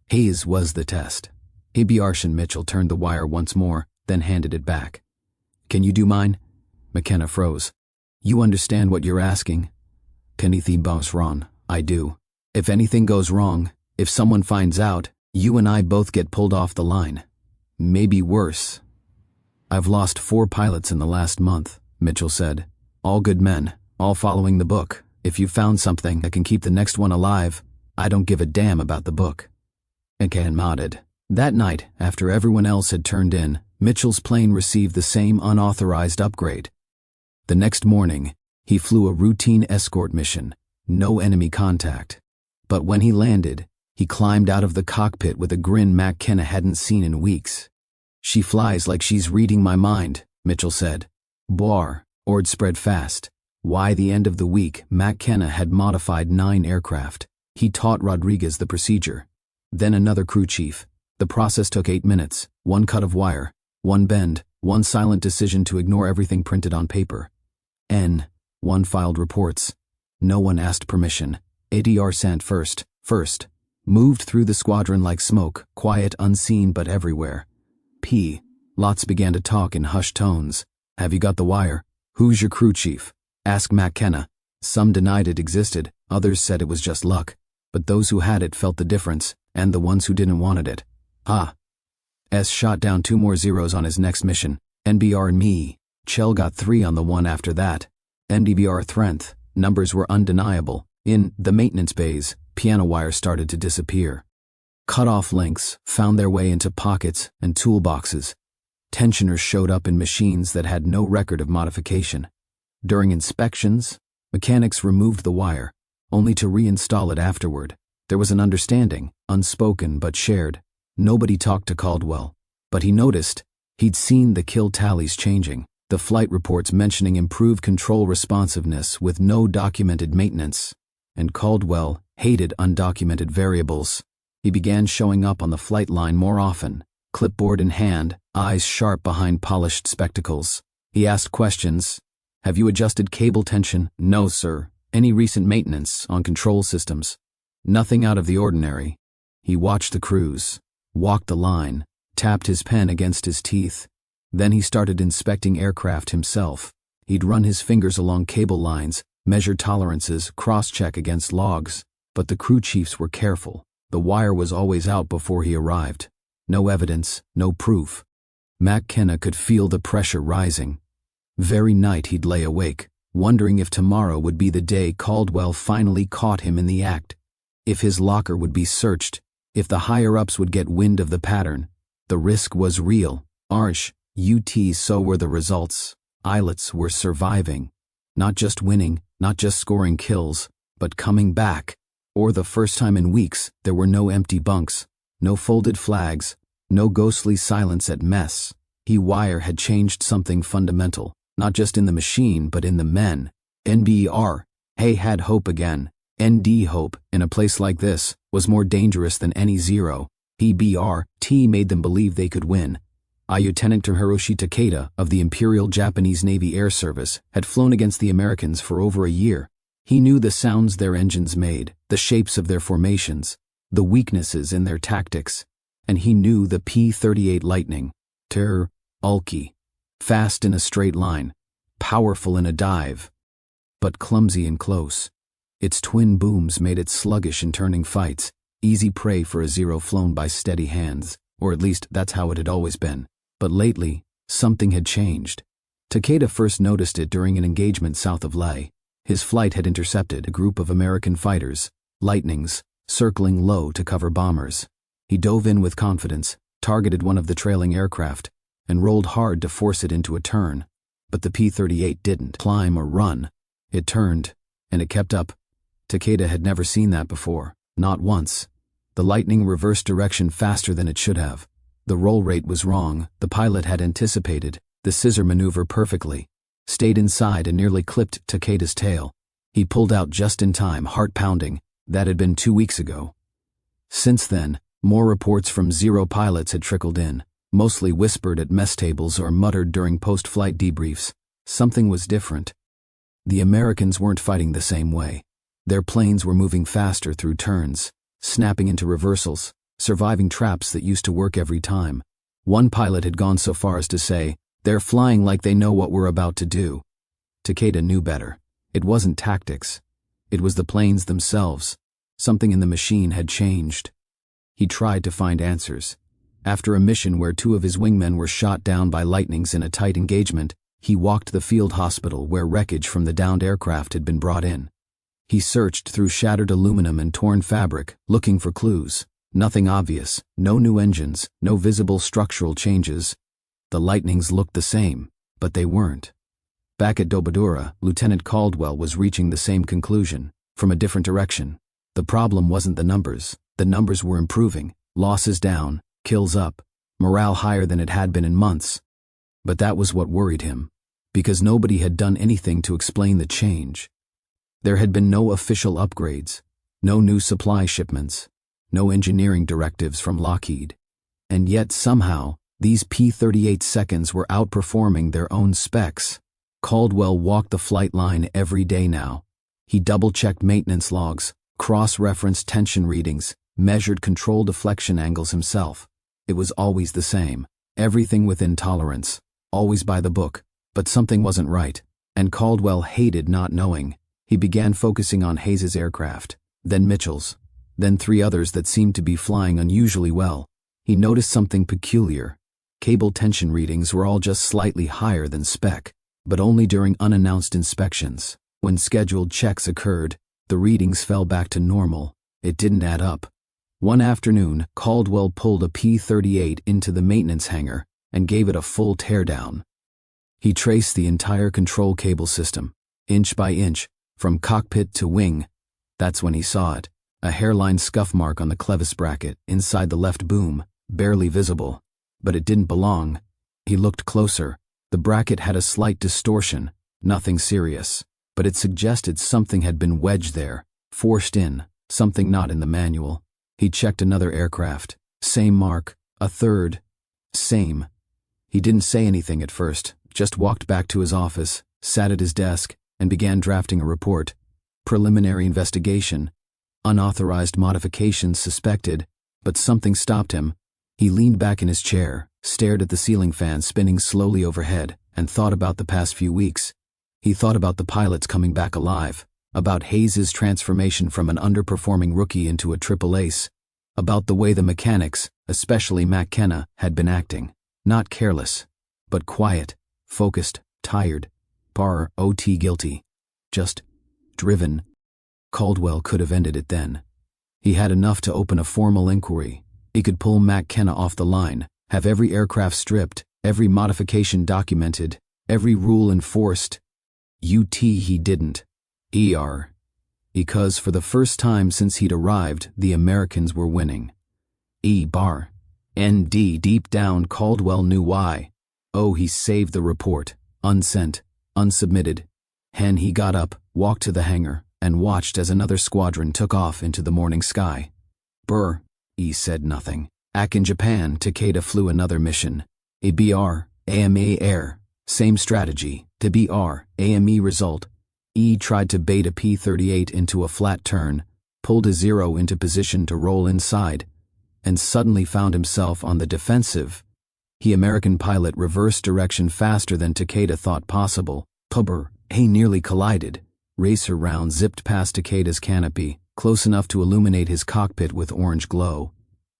[SPEAKER 5] Hayes was the test. and Mitchell turned the wire once more, then handed it back. Can you do mine? McKenna froze. You understand what you're asking? Kenithi Ron, I do. If anything goes wrong, if someone finds out, you and I both get pulled off the line. Maybe worse. I've lost 4 pilots in the last month, Mitchell said. All good men, all following the book. If you found something that can keep the next one alive, I don't give a damn about the book. McCann nodded. That night, after everyone else had turned in, Mitchell's plane received the same unauthorized upgrade. The next morning, he flew a routine escort mission, no enemy contact. But when he landed, he climbed out of the cockpit with a grin McKenna hadn't seen in weeks. She flies like she's reading my mind, Mitchell said. Boar, ord spread fast. By the end of the week, McKenna had modified 9 aircraft. He taught Rodriguez the procedure. Then another crew chief. The process took 8 minutes, 1 cut of wire, 1 bend, 1 silent decision to ignore everything printed on paper. 1 filed reports. No one asked permission. ADR sent first. Moved through the squadron like smoke, quiet, unseen but everywhere. Lots began to talk in hushed tones. Have you got the wire? Who's your crew chief? Asked McKenna. Some denied it existed, others said it was just luck. But those who had it felt the difference, and the ones who didn't wanted it. S shot down 2 more zeros on his next mission. NBR and me. Chell got 3 on the one after that. MDBR threnth. Numbers were undeniable. In the maintenance bays, piano wires started to disappear. Cut-off links found their way into pockets and toolboxes. Tensioners showed up in machines that had no record of modification. During inspections, mechanics removed the wire, only to reinstall it afterward. There was an understanding, unspoken but shared. Nobody talked to Caldwell, but he noticed. He'd seen the kill tallies changing, the flight reports mentioning improved control responsiveness with no documented maintenance. And Caldwell hated undocumented variables. He began showing up on the flight line more often, clipboard in hand, eyes sharp behind polished spectacles. He asked questions. Have you adjusted cable tension? No, sir. Any recent maintenance on control systems? Nothing out of the ordinary. He watched the crews, walked the line, tapped his pen against his teeth. Then he started inspecting aircraft himself. He'd run his fingers along cable lines, measure tolerances, cross-check against logs. But the crew chiefs were careful. The wire was always out before he arrived. No evidence, no proof. McKenna could feel the pressure rising. Very night he'd lay awake, wondering if tomorrow would be the day Caldwell finally caught him in the act. If his locker would be searched, if the higher-ups would get wind of the pattern. The risk was real. So were the results. Islets were surviving. Not just winning, not just scoring kills, but coming back. For the first time in weeks, there were no empty bunks, no folded flags, no ghostly silence at mess. Wire had changed something fundamental, not just in the machine, but in the men. NBR. Hay had hope again. ND hope, in a place like this, was more dangerous than any zero. T made them believe they could win. Lieutenant Hiroshi Takeda of the Imperial Japanese Navy Air Service had flown against the Americans for over a year. He knew the sounds their engines made, the shapes of their formations, the weaknesses in their tactics, and he knew the P-38 Lightning, Ulky, fast in a straight line, powerful in a dive, but clumsy and close. Its twin booms made it sluggish in turning fights, easy prey for a Zero flown by steady hands, or at least that's how it had always been. But lately, something had changed. Takeda first noticed it during an engagement south of Leh. His flight had intercepted a group of American fighters, Lightnings, circling low to cover bombers. He dove in with confidence, targeted one of the trailing aircraft, and rolled hard to force it into a turn. But the P-38 didn't climb or run. It turned, and it kept up. Takeda had never seen that before, not once. The Lightning reversed direction faster than it should have. The roll rate was wrong. The pilot had anticipated. The the scissor maneuver perfectly, stayed inside and nearly clipped Takeda's tail. He pulled out just in time, heart pounding. That had been 2 weeks ago. Since then, more reports from Zero pilots had trickled in, mostly whispered at mess tables or muttered during post-flight debriefs. Something was different. The Americans weren't fighting the same way. Their planes were moving faster through turns, snapping into reversals, surviving traps that used to work every time. One pilot had gone so far as to say, "They're flying like they know what we're about to do." Takeda knew better. It wasn't tactics. It was the planes themselves. Something in the machine had changed. He tried to find answers. After a mission where 2 of his wingmen were shot down by lightnings in a tight engagement, he walked the field hospital where wreckage from the downed aircraft had been brought in. He searched through shattered aluminum and torn fabric, looking for clues. Nothing obvious, no new engines, no visible structural changes. The lightnings looked the same, but they weren't. Back at WWII, Lieutenant Caldwell was reaching the same conclusion, from a different direction. The problem wasn't the numbers were improving, losses down, kills up, morale higher than it had been in months. But that was what worried him, because nobody had done anything to explain the change. There had been no official upgrades, no new supply shipments, no engineering directives from Lockheed. And yet somehow, these P-38 seconds were outperforming their own specs. Caldwell walked the flight line every day now. He double-checked maintenance logs, cross-referenced tension readings, measured control deflection angles himself. It was always the same, everything within tolerance, always by the book, but something wasn't right, and Caldwell hated not knowing. He began focusing on Hayes's aircraft, then Mitchell's, then 3 others that seemed to be flying unusually well. He noticed something peculiar. Cable tension readings were all just slightly higher than spec, but only during unannounced inspections. When scheduled checks occurred, the readings fell back to normal. It didn't add up. One afternoon, Caldwell pulled a P-38 into the maintenance hangar and gave it a full teardown. He traced the entire control cable system, inch by inch, from cockpit to wing. That's when he saw it, a hairline scuff mark on the clevis bracket inside the left boom, barely visible. But it didn't belong. He looked closer. The bracket had a slight distortion, nothing serious, but it suggested something had been wedged there, forced in, something not in the manual. He checked another aircraft. Same mark. A third. Same. He didn't say anything at first, just walked back to his office, sat at his desk, and began drafting a report. Preliminary investigation. Unauthorized modifications suspected, but something stopped him. He leaned back in his chair, stared at the ceiling fan spinning slowly overhead, and thought about the past few weeks. He thought about the pilots coming back alive, about Hayes's transformation from an underperforming rookie into a triple ace, about the way the mechanics, especially McKenna, had been acting. Not careless, but quiet, focused, tired, OT guilty, just driven. Caldwell could have ended it then. He had enough to open a formal inquiry. He could pull McKenna off the line, have every aircraft stripped, every modification documented, every rule enforced. He didn't. Because for the first time since he'd arrived, the Americans were winning. ND deep down Caldwell knew why. Oh, he saved the report, unsent, unsubmitted. He got up, walked to the hangar, and watched as another squadron took off into the morning sky. He said nothing. In Japan, Takeda flew another mission. AME air. Same strategy. AME result. Tried to bait a P-38 into a flat turn, pulled a Zero into position to roll inside, and suddenly found himself on the defensive. American pilot reversed direction faster than Takeda thought possible. Nearly collided. Racer round zipped past Takeda's canopy, close enough to illuminate his cockpit with orange glow.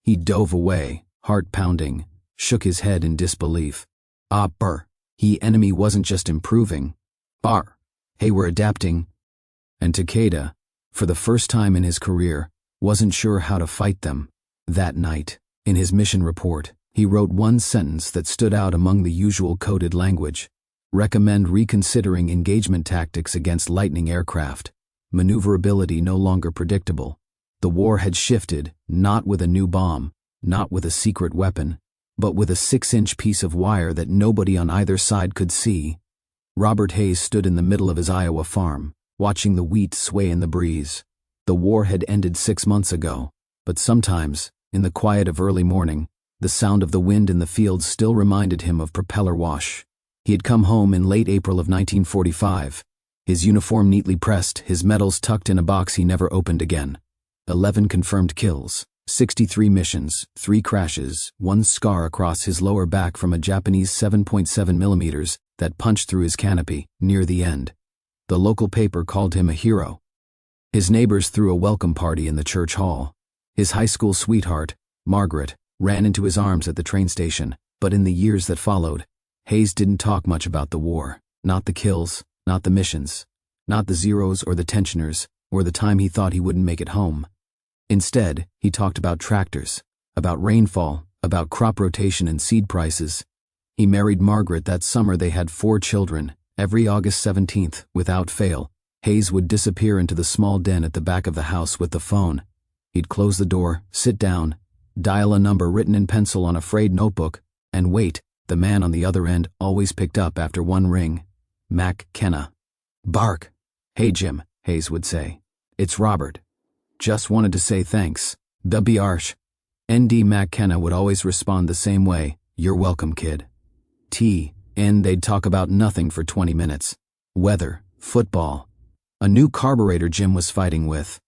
[SPEAKER 5] He dove away, heart pounding, shook his head in disbelief. Enemy wasn't just improving. We're adapting. And Takeda, for the first time in his career, wasn't sure how to fight them. That night, in his mission report, he wrote one sentence that stood out among the usual coded language. Recommend reconsidering engagement tactics against Lightning aircraft. Maneuverability no longer predictable. The war had shifted, not with a new bomb, not with a secret weapon, but with a 6-inch piece of wire that nobody on either side could see. Robert Hayes stood in the middle of his Iowa farm, watching the wheat sway in the breeze. The war had ended 6 months ago, but sometimes, in the quiet of early morning, the sound of the wind in the fields still reminded him of propeller wash. He had come home in late April of 1945, his uniform neatly pressed, his medals tucked in a box he never opened again. 11 confirmed kills, 63 missions, 3 crashes, 1 scar across his lower back from a Japanese 7.7 millimeters that punched through his canopy, near the end. The local paper called him a hero. His neighbors threw a welcome party in the church hall. His high school sweetheart, Margaret, ran into his arms at the train station, but in the years that followed, Hayes didn't talk much about the war, not the kills, not the missions, not the zeros or the tensioners, or the time he thought he wouldn't make it home. Instead, he talked about tractors, about rainfall, about crop rotation and seed prices. He married Margaret that summer. They had 4 children. Every August 17th, without fail, Hayes would disappear into the small den at the back of the house with the phone. He'd close the door, sit down, dial a number written in pencil on a frayed notebook, and wait. The man on the other end always picked up after 1 ring. Mac Kenna. Bark. "Hey Jim," Hayes would say. "It's Robert. Just wanted to say thanks. W.W.I.I. ND Mac Kenna would always respond the same way. "You're welcome, kid." And they'd talk about nothing for 20 minutes. Weather, football, a new carburetor Jim was fighting with.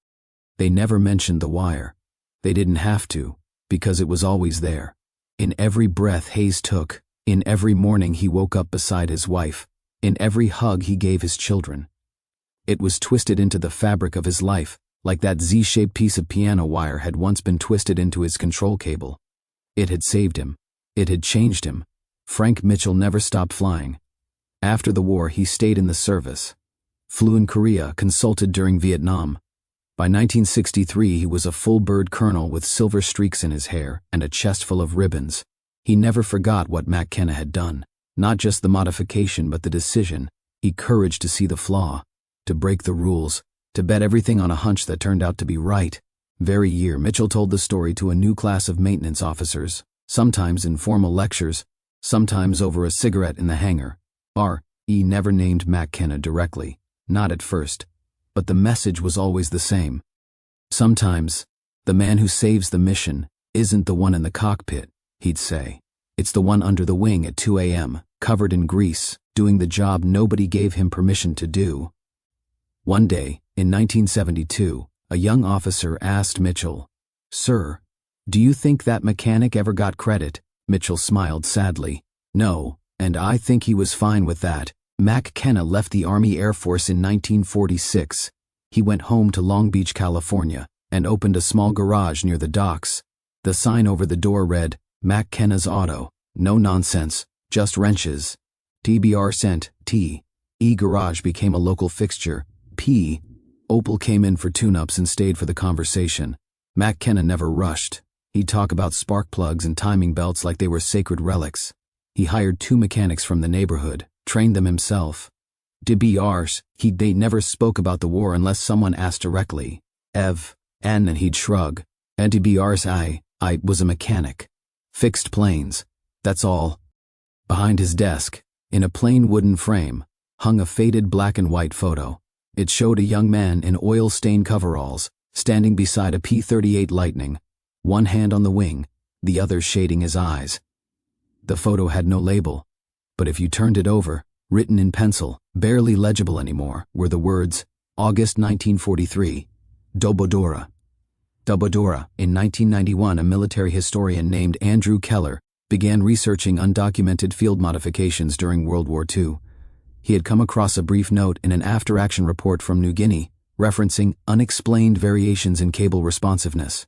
[SPEAKER 5] They never mentioned the wire. They didn't have to, because it was always there. In every breath Hayes took, in every morning he woke up beside his wife, in every hug he gave his children. It was twisted into the fabric of his life, like that Z-shaped piece of piano wire had once been twisted into his control cable. It had saved him. It had changed him. Frank Mitchell never stopped flying. After the war, he stayed in the service. Flew in Korea, consulted during Vietnam. By 1963, he was a full-bird colonel with silver streaks in his hair and a chest full of ribbons. He never forgot what Mac Kenna had done. Not just the modification, but the decision. He courage to see the flaw, to break the rules, to bet everything on a hunch that turned out to be right. Very year, Mitchell told the story to a new class of maintenance officers, sometimes in formal lectures, sometimes over a cigarette in the hangar. R.E. never named Mac Kenna directly, not at first, but the message was always the same. Sometimes, the man who saves the mission isn't the one in the cockpit, he'd say. It's the one under the wing at 2 a.m., covered in grease, doing the job nobody gave him permission to do. One day, in 1972, a young officer asked Mitchell, "Sir, do you think that mechanic ever got credit?" Mitchell smiled sadly. "No, and I think he was fine with that." Mac Kenna left the Army Air Force in 1946. He went home to Long Beach, California, and opened a small garage near the docks. The sign over the door read, "Mac Kenna's Auto. No nonsense, just wrenches." TBR sent. T.E. Garage became a local fixture. P. Opal came in for tune-ups and stayed for the conversation. Mac Kenna never rushed. He'd talk about spark plugs and timing belts like they were sacred relics. He hired 2 mechanics from the neighborhood, trained them himself. They never spoke about the war unless someone asked directly. And he'd shrug. And I was a mechanic. Fixed planes. That's all. Behind his desk, in a plain wooden frame, hung a faded black and white photo. It showed a young man in oil-stained coveralls, standing beside a P-38 Lightning, one hand on the wing, the other shading his eyes. The photo had no label, but if you turned it over, written in pencil, barely legible anymore, were the words, August 1943, Dobodora. Dobodora. In 1991, a military historian named Andrew Keller began researching undocumented field modifications during World War II. He had come across a brief note in an after-action report from New Guinea, referencing unexplained variations in cable responsiveness.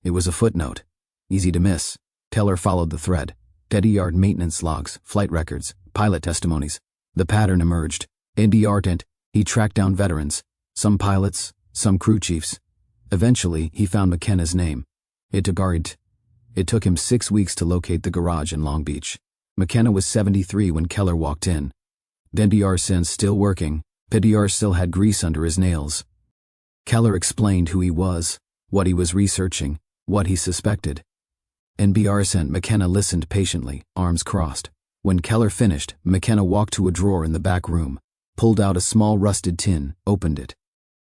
[SPEAKER 5] It was a footnote. Easy to miss. Keller followed the thread. Dead-yard maintenance logs, flight records, pilot testimonies. The pattern emerged. And he tracked down veterans, some pilots, some crew chiefs. Eventually, he found McKenna's name. It took him 6 weeks to locate the garage in Long Beach. McKenna was 73 when Keller walked in. DNBR since still working, PDR still had grease under his nails. Keller explained who he was, what he was researching, what he suspected. NBR sent. McKenna listened patiently, arms crossed. When Keller finished, McKenna walked to a drawer in the back room, pulled out a small rusted tin, opened it.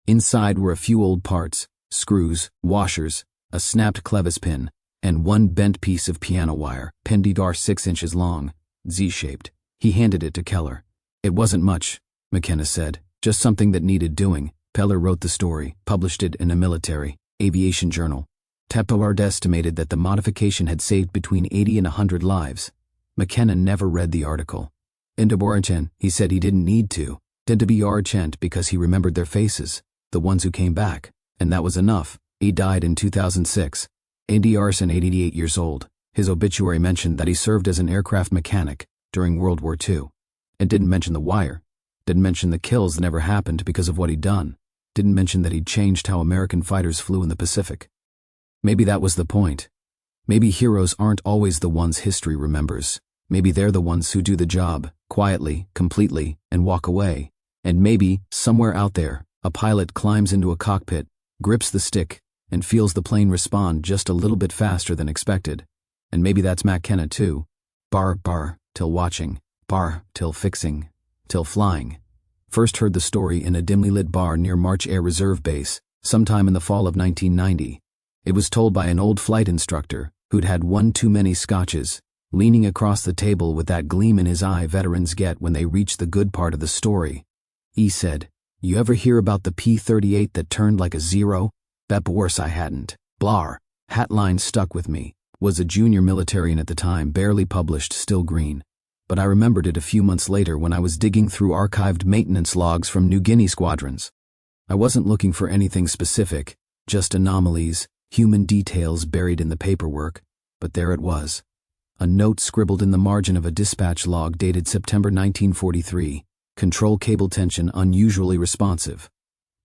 [SPEAKER 5] Inside were a few old parts, screws, washers, a snapped clevis pin, and one bent piece of piano wire, pendidar 6 inches long, Z-shaped. He handed it to Keller. It wasn't much, McKenna said, just something that needed doing. Keller wrote the story, published it in a military aviation journal. Tepoward estimated that the modification had saved between 80 and 100 lives. McKenna never read the article. Indeborchen, he said he didn't need to. Dindabiarchent because he remembered their faces, the ones who came back, and that was enough. He died in 2006. Andy Arson, 88 years old. His obituary mentioned that he served as an aircraft mechanic during World War II. It didn't mention the wire. Didn't mention the kills that never happened because of what he'd done. Didn't mention that he'd changed how American fighters flew in the Pacific. Maybe that was the point. Maybe heroes aren't always the ones history remembers. Maybe they're the ones who do the job, quietly, completely, and walk away. And maybe, somewhere out there, a pilot climbs into a cockpit, grips the stick, and feels the plane respond just a little bit faster than expected. And maybe that's McKenna too. Bar, till watching. Bar, till fixing. Till flying. First heard the story in a dimly lit bar near March Air Reserve Base, sometime in the fall of 1990. It was told by an old flight instructor who'd had one too many scotches, leaning across the table with that gleam in his eye veterans get when they reach the good part of the story. He said, "You ever hear about the P-38 that turned like a zero? Bet worse I hadn't." Blar. Hat line stuck with me. Was a junior militarian at the time, barely published, still green. But I remembered it a few months later when I was digging through archived maintenance logs from New Guinea squadrons. I wasn't looking for anything specific, just anomalies, human details buried in the paperwork, but there it was. A note scribbled in the margin of a dispatch log dated September 1943. Control cable tension unusually responsive.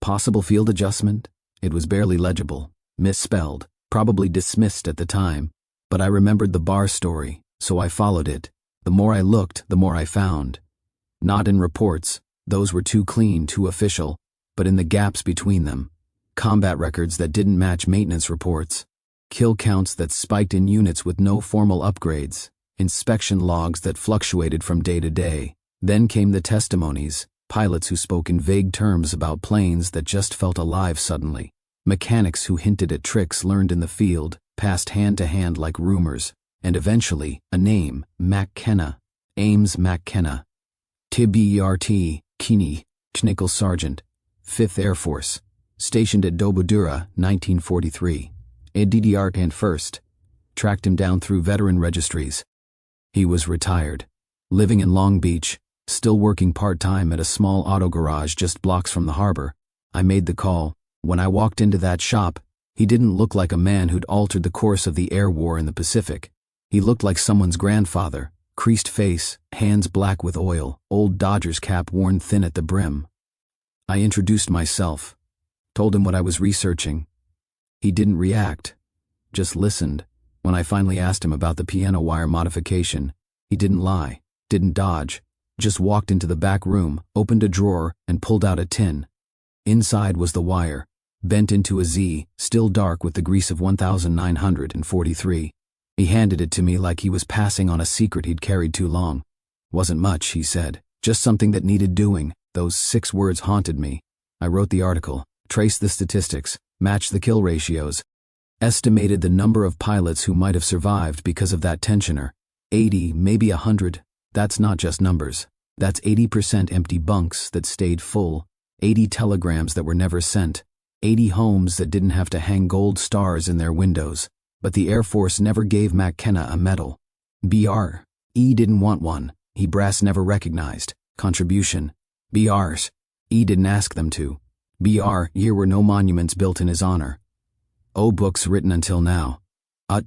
[SPEAKER 5] Possible field adjustment? It was barely legible, misspelled, probably dismissed at the time, but I remembered the bar story, so I followed it. The more I looked, the more I found. Not in reports, those were too clean, too official, but in the gaps between them. Combat records that didn't match maintenance reports. Kill counts that spiked in units with no formal upgrades. Inspection logs that fluctuated from day to day. Then came the testimonies, pilots who spoke in vague terms about planes that just felt alive suddenly. Mechanics who hinted at tricks learned in the field, passed hand to hand like rumors. And eventually, a name, McKenna, Ames McKenna. TBERT, Kini, Knickel Sergeant, 5th Air Force, stationed at Dobudura, 1943. ADDR and 1st. Tracked him down through veteran registries. He was retired, living in Long Beach, still working part-time at a small auto garage just blocks from the harbor. I made the call. When I walked into that shop, he didn't look like a man who'd altered the course of the air war in the Pacific. He looked like someone's grandfather, creased face, hands black with oil, old Dodgers cap worn thin at the brim. I introduced myself, told him what I was researching. He didn't react, just listened. When I finally asked him about the piano wire modification, he didn't lie, didn't dodge, just walked into the back room, opened a drawer, and pulled out a tin. Inside was the wire, bent into a Z, still dark with the grease of 1943. He handed it to me like he was passing on a secret he'd carried too long. Wasn't much, he said, just something that needed doing. Those 6 words haunted me. I wrote the article, traced the statistics, matched the kill ratios, estimated the number of pilots who might have survived because of that tensioner. 80, maybe 100. That's not just numbers. That's 80% empty bunks that stayed full, 80 telegrams that were never sent, 80 homes that didn't have to hang gold stars in their windows. But the Air Force never gave McKenna a medal. BR.E didn't want one. He brass never recognized. Contribution. BRs. E didn't ask them to. Here were no monuments built in his honor. Books written until now.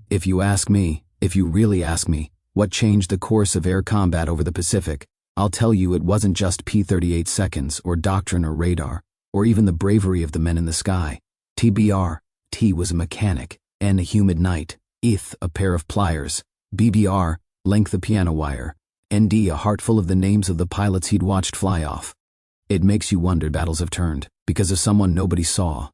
[SPEAKER 5] If you ask me, if you really ask me, what changed the course of air combat over the Pacific, I'll tell you it wasn't just P-38 seconds or doctrine or radar, or even the bravery of the men in the sky. TBR. T was a mechanic. N a humid night, ith a pair of pliers, BBR, length a piano wire, ND a heart full of the names of the pilots he'd watched fly off. It makes you wonder battles have turned, because of someone nobody saw.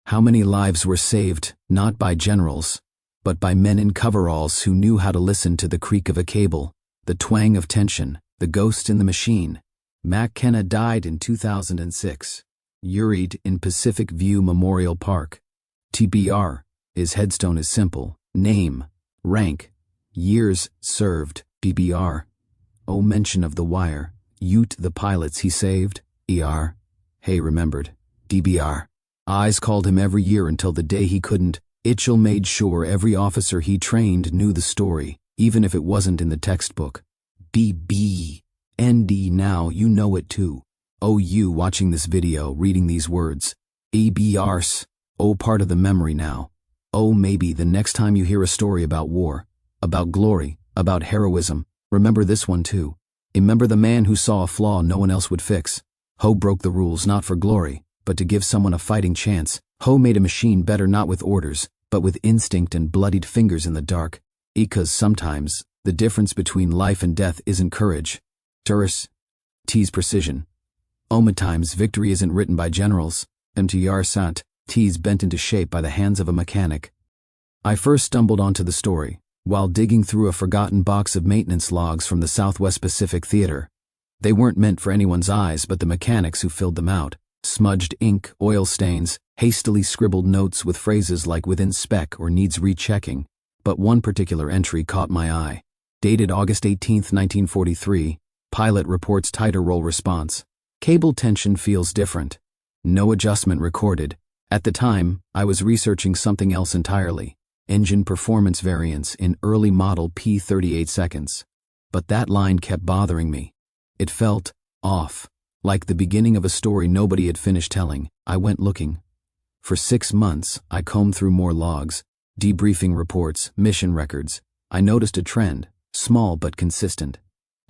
[SPEAKER 5] How many lives were saved, not by generals, but by men in coveralls who knew how to listen to the creak of a cable, the twang of tension, the ghost in the machine. McKenna died in 2006, buried in Pacific View Memorial Park. TBR, his headstone is simple: name, rank, years served, BBR. Oh, mention of the wire, Ute the pilots he saved, ER. Hay remembered, DBR. Eyes called him every year until the day he couldn't. Itchell made sure every officer he trained knew the story, even if it wasn't in the textbook. BB. ND, now you know it too. Oh, you watching this video, reading these words. ABRs. Oh, part of the memory now. Oh, maybe the next time you hear a story about war, about glory, about heroism, remember this one too. Remember the man who saw a flaw no one else would fix. Ho broke the rules not for glory, but to give someone a fighting chance. Ho made a machine better not with orders, but with instinct and bloodied fingers in the dark. Because sometimes, the difference between life and death isn't courage. Turris. T's precision. Times victory isn't written by generals. MTR Sant. T's bent into shape by the hands of a mechanic. I first stumbled onto the story while digging through a forgotten box of maintenance logs from the Southwest Pacific Theater. They weren't meant for anyone's eyes but the mechanics who filled them out. Smudged ink, oil stains, hastily scribbled notes with phrases like within spec or needs rechecking. But one particular entry caught my eye. Dated August 18, 1943, pilot reports tighter roll response. Cable tension feels different. No adjustment recorded. At the time, I was researching something else entirely. Engine performance variance in early model P-38 seconds. But that line kept bothering me. It felt off. Like the beginning of a story nobody had finished telling. I went looking. For 6 months, I combed through more logs, debriefing reports, mission records. I noticed a trend, small but consistent.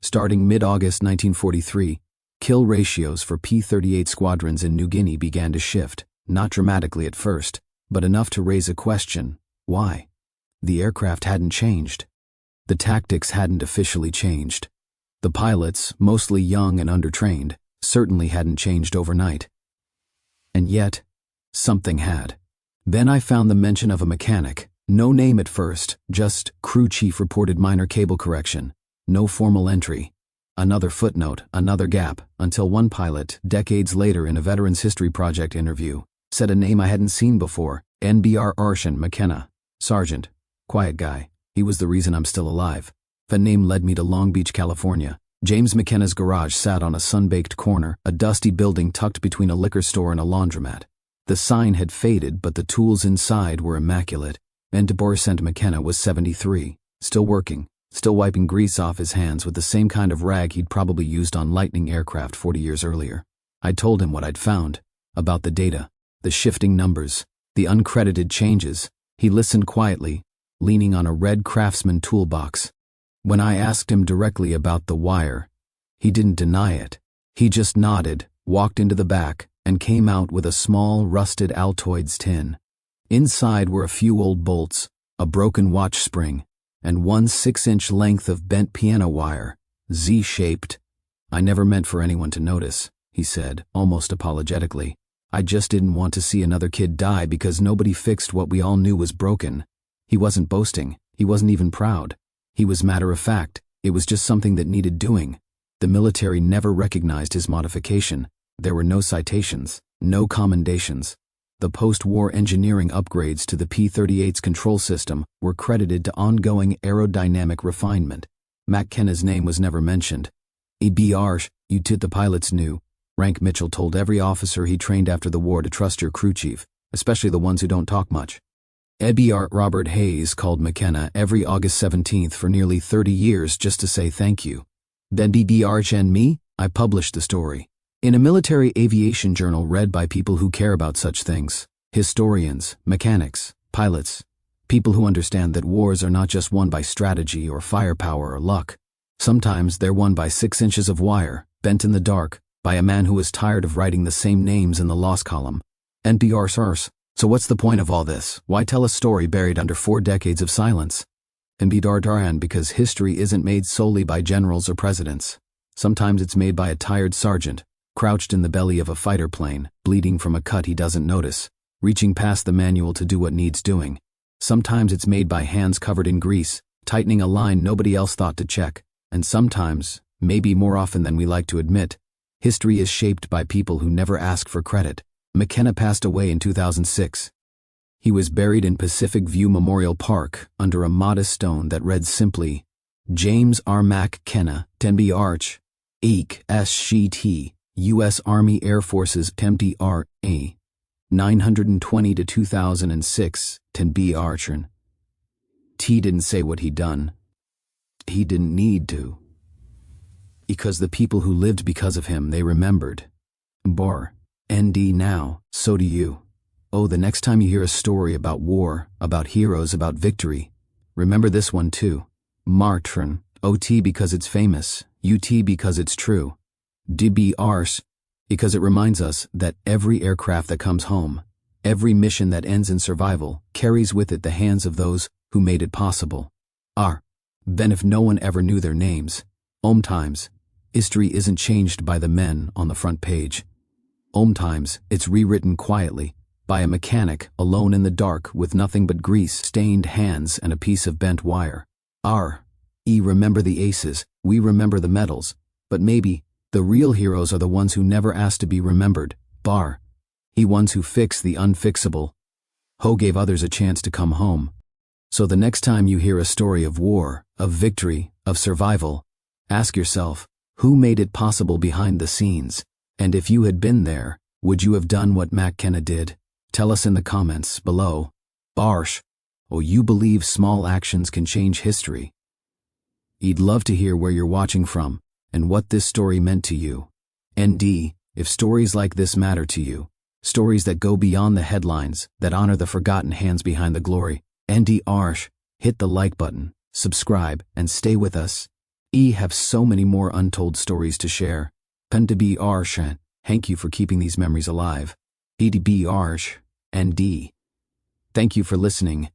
[SPEAKER 5] Starting mid-August 1943, kill ratios for P-38 squadrons in New Guinea began to shift, not dramatically at first, but enough to raise a question: why? The aircraft hadn't changed. The tactics hadn't officially changed. The pilots, mostly young and undertrained, certainly hadn't changed overnight. And yet, something had. Then I found the mention of a mechanic. No name at first, just crew chief reported minor cable correction. No formal entry. Another footnote, another gap, until one pilot, decades later in a Veterans History Project interview, said a name I hadn't seen before: NBR Arshan McKenna. Sergeant. Quiet guy. He was the reason I'm still alive. The name led me to Long Beach, California. James McKenna's garage sat on a sun-baked corner, a dusty building tucked between a liquor store and a laundromat. The sign had faded, but the tools inside were immaculate. And Borisent McKenna was 73, still working, still wiping grease off his hands with the same kind of rag he'd probably used on Lightning aircraft 40 years earlier. I told him what I'd found, about the data, the shifting numbers, the uncredited changes. He listened quietly, leaning on a red Craftsman toolbox. When I asked him directly about the wire, he didn't deny it. He just nodded, walked into the back, and came out with a small, rusted Altoids tin. Inside were a few old bolts, a broken watch spring, and one 6-inch length of bent piano wire, Z-shaped. I never meant for anyone to notice, he said, almost apologetically. I just didn't want to see another kid die because nobody fixed what we all knew was broken. He wasn't boasting. He wasn't even proud. He was matter-of-fact. It was just something that needed doing. The military never recognized his modification. There were no citations, no commendations. The post-war engineering upgrades to the P-38's control system were credited to ongoing aerodynamic refinement. McKenna's name was never mentioned. EBR, you tit the pilots knew. Rank Mitchell told every officer he trained after the war to trust your crew chief, especially the ones who don't talk much. EBR Robert Hayes called McKenna every August 17th for nearly 30 years just to say thank you. Then BBR and me, I published the story. In a military aviation journal read by people who care about such things. Historians, mechanics, pilots. People who understand that wars are not just won by strategy or firepower or luck. Sometimes they're won by 6 inches of wire, bent in the dark, by a man who is tired of writing the same names in the loss column. NPR source. So what's the point of all this? Why tell a story buried under 4 decades of silence? NBR because history isn't made solely by generals or presidents. Sometimes it's made by a tired sergeant, crouched in the belly of a fighter plane, bleeding from a cut he doesn't notice, reaching past the manual to do what needs doing. Sometimes it's made by hands covered in grease, tightening a line nobody else thought to check. And sometimes, maybe more often than we like to admit, history is shaped by people who never ask for credit. McKenna passed away in 2006. He was buried in Pacific View Memorial Park under a modest stone that read simply, James R. McKenna, Tenby Arch, Ake SCT, U.S. Army Air Forces Tenby R. A. 920 to 2006, Tenby Archern. T didn't say what he'd done. He didn't need to. Because the people who lived because of him, they remembered. Bar. ND now, so do you. Oh, the next time you hear a story about war, about heroes, about victory, remember this one too. Martern, OT because it's famous, UT because it's true, DB Ars because it reminds us that every aircraft that comes home, every mission that ends in survival, carries with it the hands of those who made it possible. Then if no one ever knew their names, times, history isn't changed by the men on the front page. Times, it's rewritten quietly, by a mechanic alone in the dark with nothing but grease-stained hands and a piece of bent wire. Remember the aces, we remember the medals, but maybe the real heroes are the ones who never asked to be remembered. He ones who fix the unfixable. Ho gave others a chance to come home. So the next time you hear a story of war, of victory, of survival, ask yourself, who made it possible behind the scenes? And if you had been there, would you have done what McKenna did? Tell us in the comments below. You believe small actions can change history? He'd love to hear where you're watching from and what this story meant to you. ND, if stories like this matter to you, stories that go beyond the headlines, that honor the forgotten hands behind the glory, ND Arsh, hit the like button, subscribe, and stay with us. Have so many more untold stories to share. Pendabi Arsh, thank you for keeping these memories alive. PDB Arsh, ND. Thank you for listening.